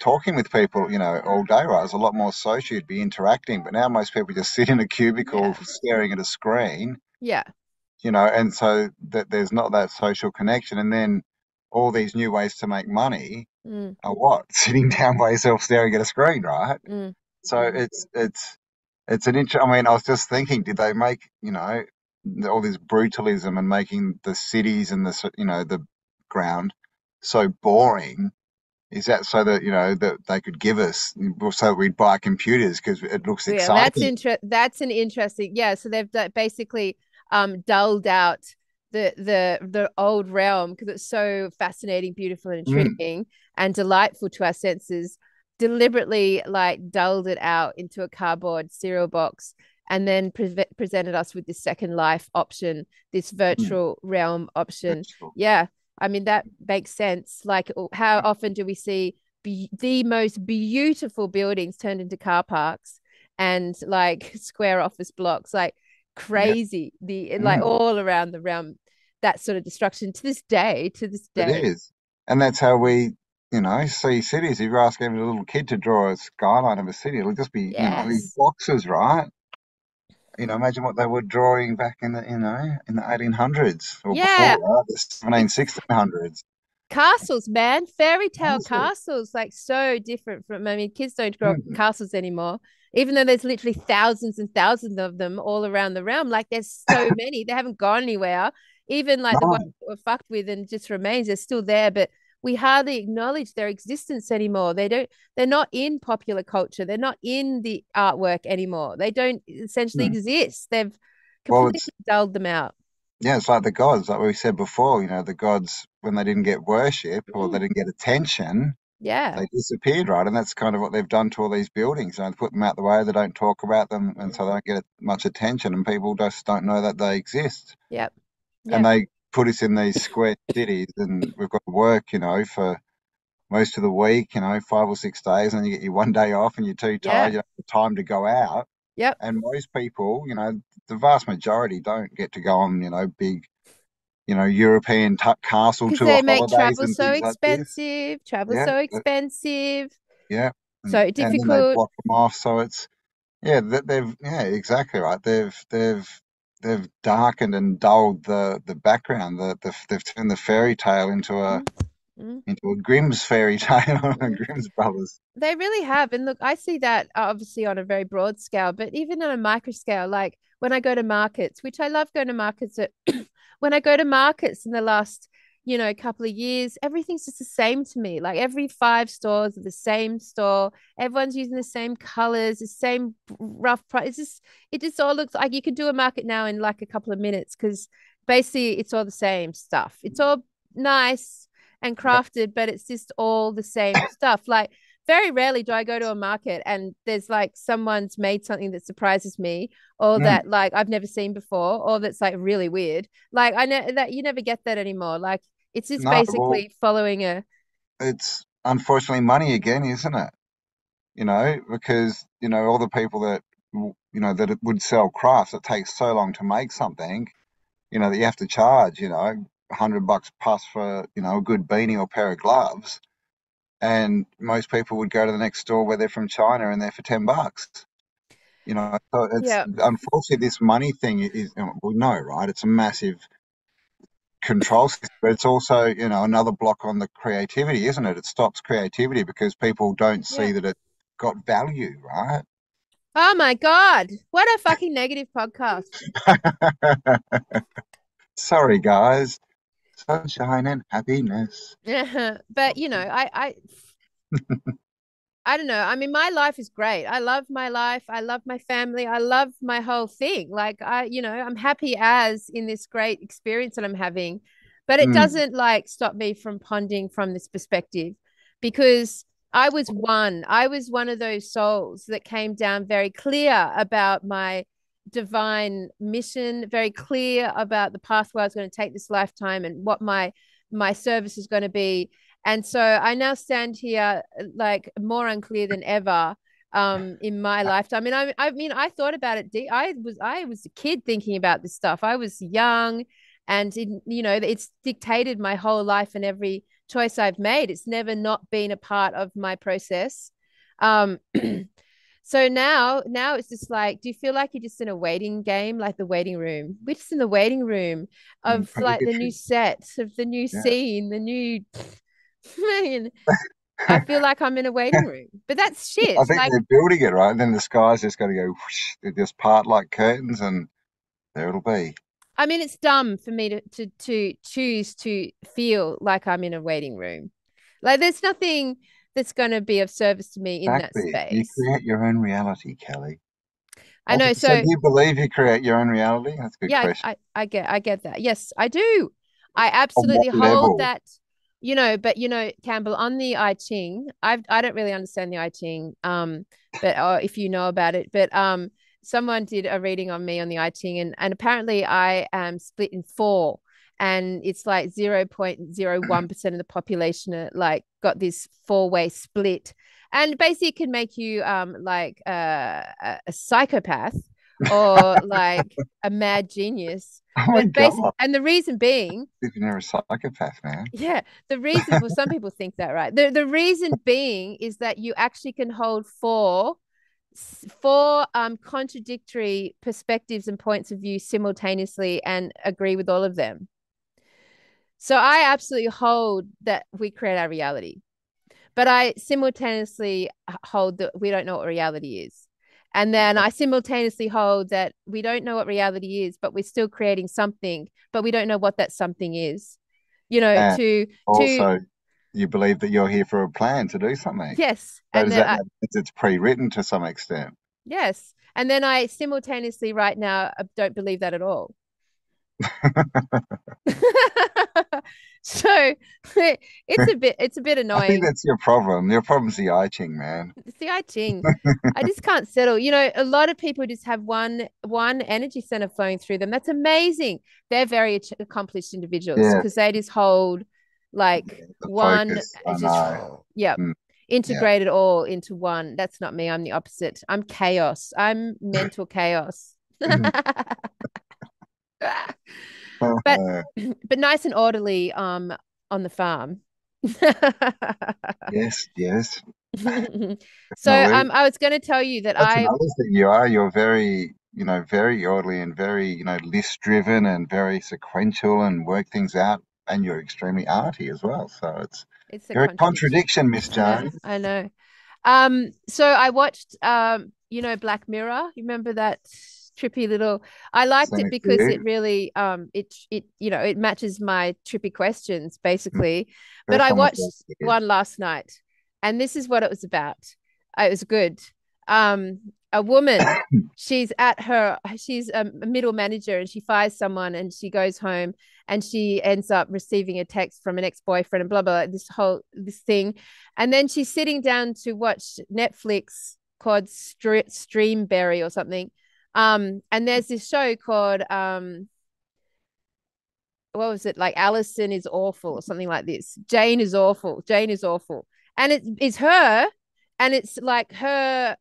talking with people, all day, right? It's a lot more social, you'd be interacting. But now most people just sit in a cubicle yeah, staring at a screen, yeah, and so that there's not that social connection. And then all these new ways to make money mm, are what? Sitting down by yourself staring at a screen, right? mm. So it's an I mean, I was just thinking, did they make all this brutalism and making the cities and the ground so boring? Is that so that, that they could give us, so that we'd buy computers because it looks Yeah, exciting? that's an interesting, yeah. So they've basically dulled out the old realm because it's so fascinating, beautiful, and Mm, intriguing and delightful to our senses. Deliberately like dulled it out into a cardboard cereal box and then presented us with this second life option, this mm, virtual realm option. virtual. Yeah, I mean that makes sense. Like, how often do we see the most beautiful buildings turned into car parks and like square office blocks, like Yeah. crazy, the like Mm, all around the realm, that sort of destruction to this it day. is. And that's how we, see cities. If you ask even a little kid to draw a skyline of a city, it'll just be, these Yes. boxes, right? Imagine what they were drawing back in the 1800s or Yeah. before, right? The 17, It's 1600s. castles, man. Fairy tale Council. castles, like so different from, I mean, kids don't grow up with Mm, castles anymore, even though there's literally thousands and thousands of them all around the realm. Like there's so many, they haven't gone anywhere. Even like the ones no. that were fucked with and just remains, they're still there, but we hardly acknowledge their existence anymore. They're not in popular culture. They're not in the artwork anymore. They don't essentially Mm. exist. They've Well, completely dulled them out. yeah, it's like the gods, like we said before, the gods, when they didn't get worship or they Mm, didn't get attention, yeah. they disappeared, right? And that's kind of what they've done to all these buildings. They put them out the way, they don't talk about them, and so they don't get much attention, and people just don't know that they exist. Yep. And Yep. they put us in these square cities, and we've got to work, for most of the week, 5 or 6 days, and you get your one day off, and you're too tired, Yeah. you don't have time to go out. Yep. And most people, the vast majority don't get to go on, big, European castle Because tour they make holidays and things like this. travel Yeah, so expensive, yeah, so and then they difficult. block them off. So it's yeah, exactly right. They've darkened and dulled the background. They've turned the fairy tale into a Mm, mm, into a Grimm's fairy tale, mm. Grimm's brothers. They really have. And look, I see that obviously on a very broad scale, but even on a micro scale, like when I go to markets, which I love going to markets at, when I go to markets in the last, couple of years, everything's just the same to me. Like every five stores are the same store. Everyone's using the same colors, the same rough price. It just all looks like you could do a market now in like a couple of minutes because basically it's all the same stuff. It's all nice and Yeah. crafted, but it's just all the same stuff. Like very rarely do I go to a market and there's like someone's made something that surprises me or Mm. that like I've never seen before or that's like really weird. Like I know that you never get that anymore. Like it's just No, well, basically following a it's unfortunately money again, isn't it? Because all the people that that it would sell crafts, it takes so long to make something, that you have to charge, $100 plus for a good beanie or pair of gloves, and most people would go to the next store where they're from China and they're for $10. So it's yeah. unfortunately this money thing is, we know, right? It's a massive control system, but it's also another block on the creativity, isn't it? It stops creativity because people don't Yeah. see that it got value, right? Oh my God. What a fucking negative podcast. Sorry, guys. Sunshine and happiness. But I don't know. I mean, my life is great. I love my life. I love my family. I love my whole thing. Like I'm happy as in this great experience that I'm having. But it Mm, doesn't like stop me from pondering from this perspective because I was one of those souls that came down very clear about my divine mission, very clear about the pathway I was going to take this lifetime and what my service is going to be. And so I now stand here like more unclear than ever in my lifetime. I mean I thought about it. I was a kid thinking about this stuff. I was young and it's dictated my whole life and every choice I've made. It's never not been a part of my process. Um so now it's just like, do you feel like you're just in a waiting game, like the waiting room? We're just in the waiting room of like the new purgatory. set, of the new Yeah. scene, the new man. I feel like I'm in a waiting room, but that's I shit. think Like, they're building it right, and then the sky's just going to go whoosh, they just part like curtains, and there it'll be. I mean, it's dumb for me to choose to feel like I'm in a waiting room. Like there's nothing that's going to be of service to me in that Exactly. You space. create your own reality, Kelly. I know. So do So you believe you create your own reality? That's a good yeah, question. I get that. Yes, I do. I On what absolutely hold level? that, but Campbell, on the I Ching, I don't really understand the I Ching, but if you know about it, but someone did a reading on me on the I Ching, and apparently I am split in four, and it's like 0.01% of the population are like got this four-way split, and basically it can make you like a psychopath or like a mad genius. Oh my But God. and the reason being, If you're a psychopath, man. yeah, the reason, well, some people think that, right? The reason being is that you actually can hold four contradictory perspectives and points of view simultaneously and agree with all of them. So I absolutely hold that we create our reality, but I simultaneously hold that we don't know what reality is. And then I simultaneously hold that we don't know what reality is, but we're still creating something, but we don't know what that something is. You know, And to also, you believe that you're here for a plan to do something. yes, So and does then that I mean it's pre-written to some extent? yes, and then I simultaneously right now don't believe that at all. So it's a bit I think annoying. that's your problem. Your problem's the I Ching, man. It's the I Ching. I just can't settle. A lot of people just have one energy center flowing through them. That's amazing. They're very accomplished individuals Yeah, because they just hold like the one, focus. I it's just know. yeah, Mm, yeah. integrate it all into one. That's not me. I'm the opposite. I'm chaos. I'm mental chaos. But but nice and orderly on the farm. Yes, yes, So definitely. I was going to tell you that That's I another thing you are. You're very, very orderly and very, list driven and very sequential and work things out. And you're extremely arty as well. So it's a you're a contradiction. contradiction, Miss I know, Jones. I know. So I watched Black Mirror. You remember that trippy little I liked Send it it to because it you. really it matches my trippy questions basically. But First I time I've watched watched it. one last night and this is what it was about. It was good. A woman, she's a middle manager and she fires someone and she goes home and she ends up receiving a text from an ex-boyfriend and blah blah this thing, and then she's sitting down to watch Netflix called Streamberry or something. And there's this show called what was it, like Allison is awful or something like this. Jane is awful. Jane is awful, and it is her, and it's like her,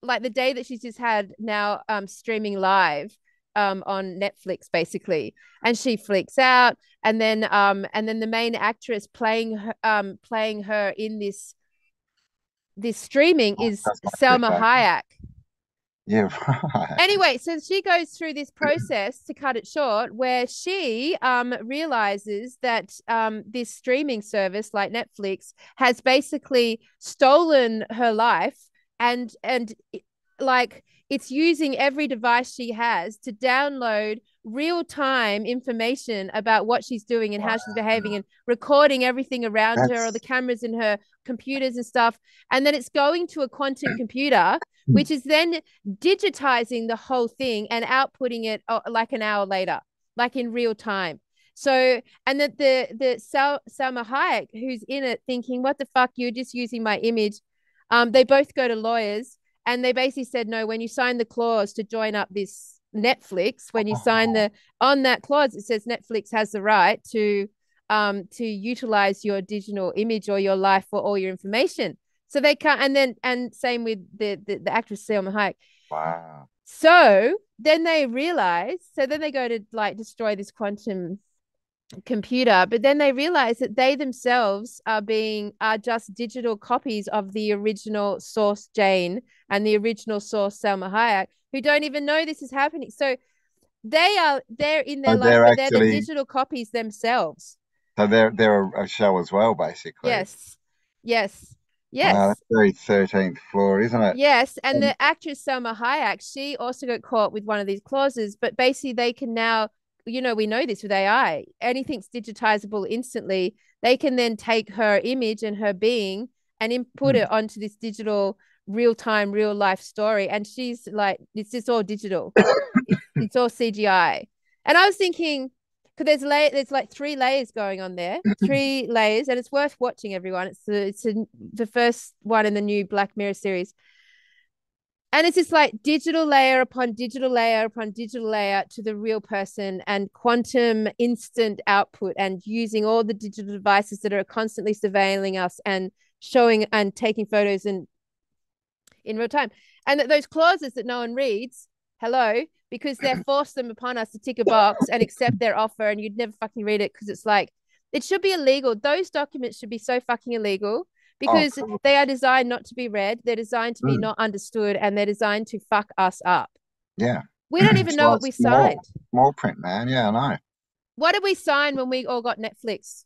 like the day that she's just had now streaming live on Netflix basically, and she freaks out, and then the main actress playing her in this streaming Oh, is that's my Selma trip, eh? Hayek. Yeah, right. Anyway, so she goes through this process to cut it short, where she realizes that this streaming service like Netflix has basically stolen her life, and like it's using every device she has to download real time information about what she's doing and how she's behaving Wow. and recording everything around her or the That's cameras in her computers and stuff, and then it's going to a quantum computer which is then digitizing the whole thing and outputting it like an hour later, like in real time. So, and that Salma Hayek, who's in it, thinking, "What the fuck? You're just using my image." They both go to lawyers, and they basically said, "No. When you sign the clause to join up this Netflix, when you sign oh, the on that clause, it says Netflix has the right to utilize your digital image or your life for all your information." So they can't, and same with the actress Selma Hayek. wow. So then they realize, so then they go to like destroy this quantum computer, but then they realize that they themselves are just digital copies of the original source Jane and the original source Selma Hayek, who don't even know this is happening. So they're in their So life, they're but they're the actually, digital copies themselves. so they're a show as well, basically. Yes, yes, Wow, that's yes. very 13th floor, isn't it? Yes, and Um, the actress Selma Hayek, she also got caught with one of these clauses, but basically they can now you know, we know this with AI. Anything's digitizable instantly. They can then take her image and her being and input Mm. it onto this digital, real time, real life story. And she's like, it's just all digital. It's all CGI. And I was thinking, because there's like three layers going on there, three layers, and it's worth watching. Everyone, the first one in the new Black Mirror series, and it's just like digital layer upon digital layer upon digital layer to the real person, and quantum instant output, and using all the digital devices that are constantly surveilling us and showing and taking photos and in real time. And that those clauses that no one reads, hello, because they're forced them upon us to tick a box and accept their offer, and you'd never fucking read it because it's like, it should be illegal. Those documents should be so fucking illegal Oh, because cool. they are designed not to be read. They're designed to be Mm. not understood, and they're designed to fuck us up. Yeah. We don't even It's know like what we signed. small print, man. Yeah, I know. What did we sign when we all got Netflix?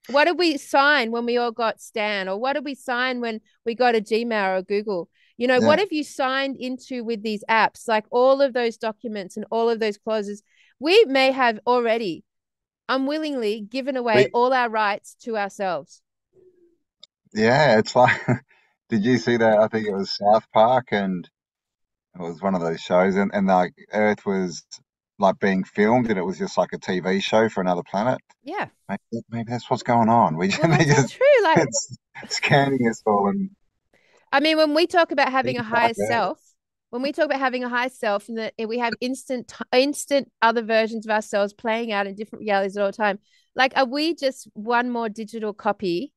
What did we sign when we all got Stan? Or what did we sign when we got a Gmail or Google? You know, what Yeah. have you signed into with these apps? Like all of those documents and all of those clauses, we may have already unwillingly given away We, all our rights to ourselves. yeah, it's like, did you see that? I think it was South Park, and it was one of those shows, and like Earth was like being filmed, and it was just like a TV show for another planet. Yeah. Maybe that's what's going on. Well, They that's so just true. Like, it's scanning us all and I mean, when we talk about having a things like higher that. self, when we talk about having a higher self, and that we have instant other versions of ourselves playing out in different realities at all time, like, are we just one more digital copy,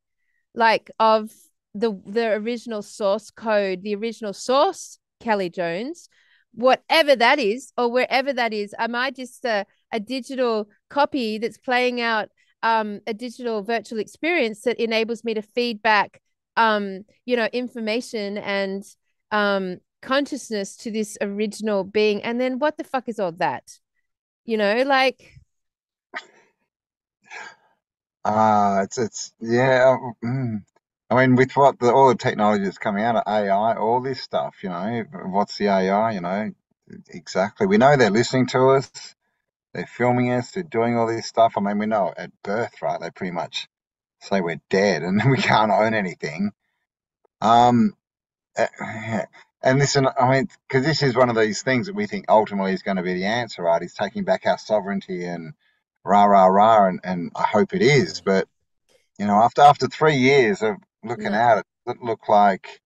like, of the original source code, the original source, Kelly Jones, whatever that is, or wherever that is? Am I just a digital copy that's playing out a digital virtual experience that enables me to feed back you know, information and consciousness to this original being? And then what the fuck is all that? You know, like, It's yeah. I mean, with what all the technology that's coming out of AI, all this stuff, what's the AI? Exactly. We know they're listening to us, they're filming us, they're doing all this stuff. I mean, we know at birth, right? They pretty much say we're dead and we can't own anything. Um, uh, and listen, I mean, because this is one of these things that we think ultimately is going to be the answer, right? Is taking back our sovereignty and rah rah rah, and I hope it is. But after 3 years of looking no, at it, it looked like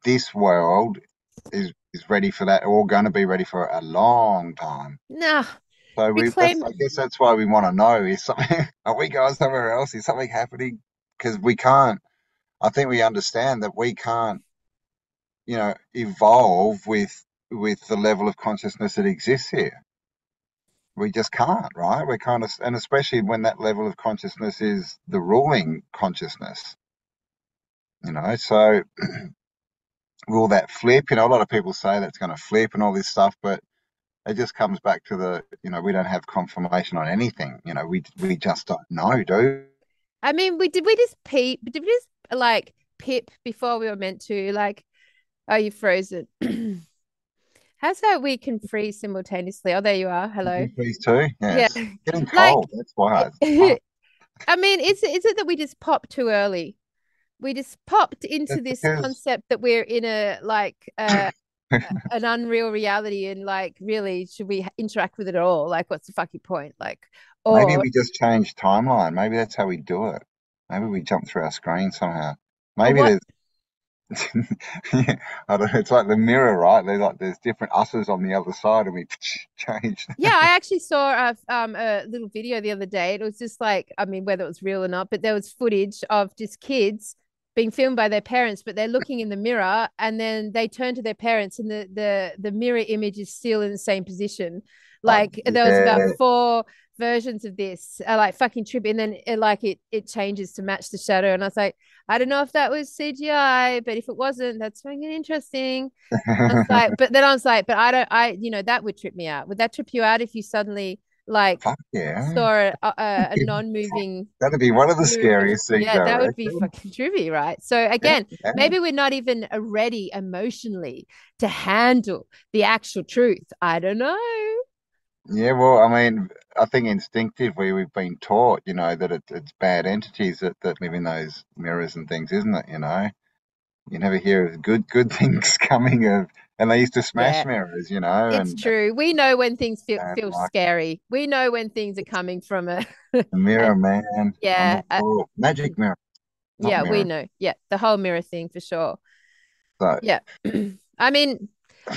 this world is ready for that, or going to be ready for a long time. nah, So reclaim. I guess that's why we want to know, is something, are we going somewhere else? Is something happening? Because we can't, I think we understand that we can't, evolve with the level of consciousness that exists here. We just can't, right? We're kind of, and especially when that level of consciousness is the ruling consciousness, so will that flip? A lot of people say that's going to flip and all this stuff, but it just comes back to we don't have confirmation on anything. We just don't know, dude. I mean, we just peep? Did we just like pip before we were meant to? Like, are you frozen? How's that we can freeze simultaneously? Oh, there you are. Hello. Please too. Yeah. Yes. Getting Like, cold. That's why. I mean, is it that we just popped too early? We just popped into It's this because concept that we're in a like an unreal reality, and like, really, should we interact with it at all? Like, what's the fucking point? Like, maybe or we just changed timeline. Maybe that's how we do it. Maybe we jump through our screen somehow. or Maybe what? there's yeah, I don't know. It's like the mirror, right? There's different us's on the other side, and we change. Yeah, I actually saw a little video the other day. It was just like, I mean, whether it was real or not, but there was footage of just kids being filmed by their parents, but they're looking in the mirror, and then they turn to their parents, and the mirror image is still in the same position. Oh, Like, there was about yeah. four versions of this, like, fucking trippy, and then it changes to match the shadow, and I was like, I don't know if that was CGI, but if it wasn't, that's fucking interesting. I was like, but then I was like, but I don't, that would trip me out. Would that trip you out if you suddenly like Fuck yeah. saw a non-moving That'd be one of the mirror image? scariest things Yeah, I that would be reckon. fucking trippy, right? So Yeah, again, yeah. maybe we're not even ready emotionally to handle the actual truth. I don't know. Yeah, well, I mean, I think instinctively we've been taught, that it's bad entities that live in those mirrors and things, isn't it? You never hear of good things coming of, and they used to smash Yeah, mirrors, it's and true. We know when things bad feel luck. scary. We know when things are coming from a The mirror and man on yeah, the floor, magic mirror, not yeah, we mirror. know. Yeah, the whole mirror thing for sure. So, Yeah. I mean,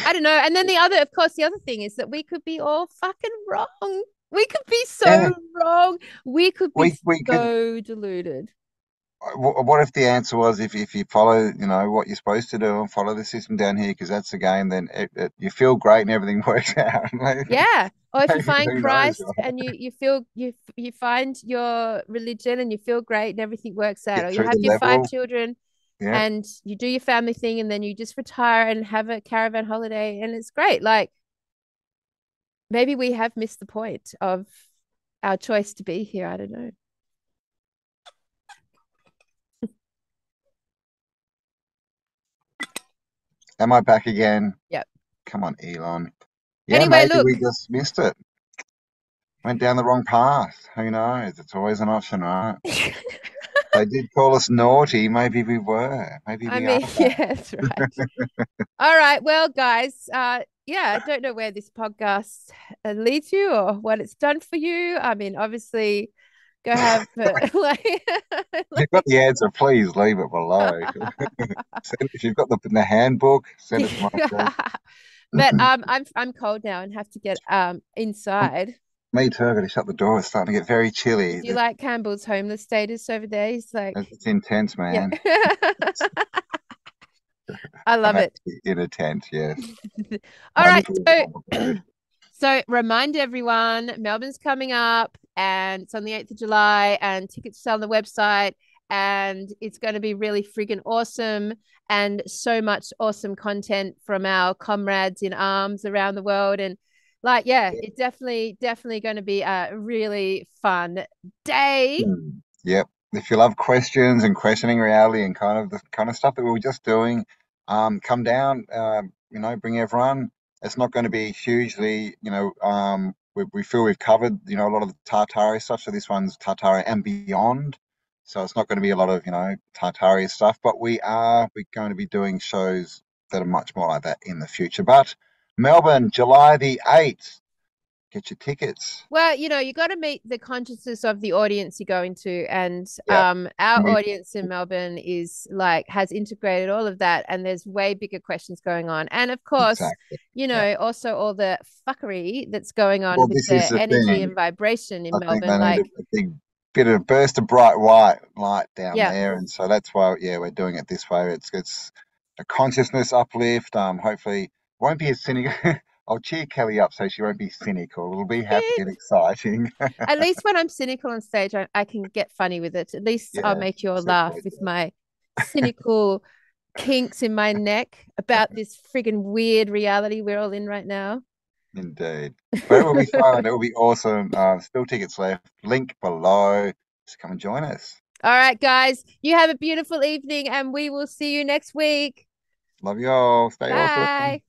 I don't know. And then of course, the other thing is that we could be all fucking wrong. We could be yeah, so wrong. We could be we could. so deluded. What if the answer was if you follow, what you're supposed to do and follow the system down here because that's the game, then you feel great and everything works out. Maybe, Yeah. Or if you maybe find who knows, Christ right? and you feel you find your religion and you feel great and everything works out, Get or you through have the your five level. children Yeah. and you do your family thing and then you just retire and have a caravan holiday and it's great. Like maybe we have missed the point of our choice to be here. I don't know. Am I back again? Yep. Come on, Elon. Yeah, Anyway, maybe we look. just missed it. Went down the wrong path. Who knows? It's always an option, right? They did call us naughty. Maybe we were. Maybe I we are mean, bad. yeah, that's right. All right. Well, guys, yeah, I don't know where this podcast leads you or what it's done for you. I mean, obviously, go have If you've got like the answer, please leave it below. If you've got the handbook, send it to myself. but I'm cold now and have to get inside. Me too. I've got to shut the door. It's starting to get very chilly. Do you like Campbell's homeless status over there? He's like, It's intense, yeah. man. I I'm love it. actually in a tent, yes. All I need right. to leave it So on the bird. So remind everyone, Melbourne's coming up and it's on the 8th of July and tickets sell on the website and it's going to be really friggin' awesome and so much awesome content from our comrades in arms around the world. And like, yeah, Yeah. it's definitely going to be a really fun day. Yep. If you love questions and questioning reality and kind of the kind of stuff that we were just doing, come down, bring everyone. It's not going to be hugely, we feel we've covered, a lot of the Tartaria stuff. So this one's Tartaria and beyond. So it's not going to be a lot of, Tartaria stuff, but we're going to be doing shows that are much more like that in the future. But Melbourne, July the 8th, get your tickets. Well, you got to meet the consciousness of the audience you're going to, and Yeah. our We, audience in Melbourne is like has integrated all of that, and there's way bigger questions going on, and of course, exactly. Yeah. also all the fuckery that's going on Well, with this is the the energy thing. and vibration in I think Melbourne. they need Like, a big bit of burst of bright white light down yeah, there, and so that's why, yeah, we're doing it this way. It's a consciousness uplift. Hopefully, won't be as cynical. I'll cheer Kelly up so she won't be cynical. It'll be happy and exciting. at least when I'm cynical on stage, I can get funny with it. At least I'll Yes, make you all laugh exactly. with my cynical kinks in my neck about this friggin' weird reality we're all in right now. Indeed. But it will be fun. It will be awesome. Still tickets left. Link below. Just come and join us. All right, guys, you have a beautiful evening and we will see you next week. Love you all. Stay awesome. Bye.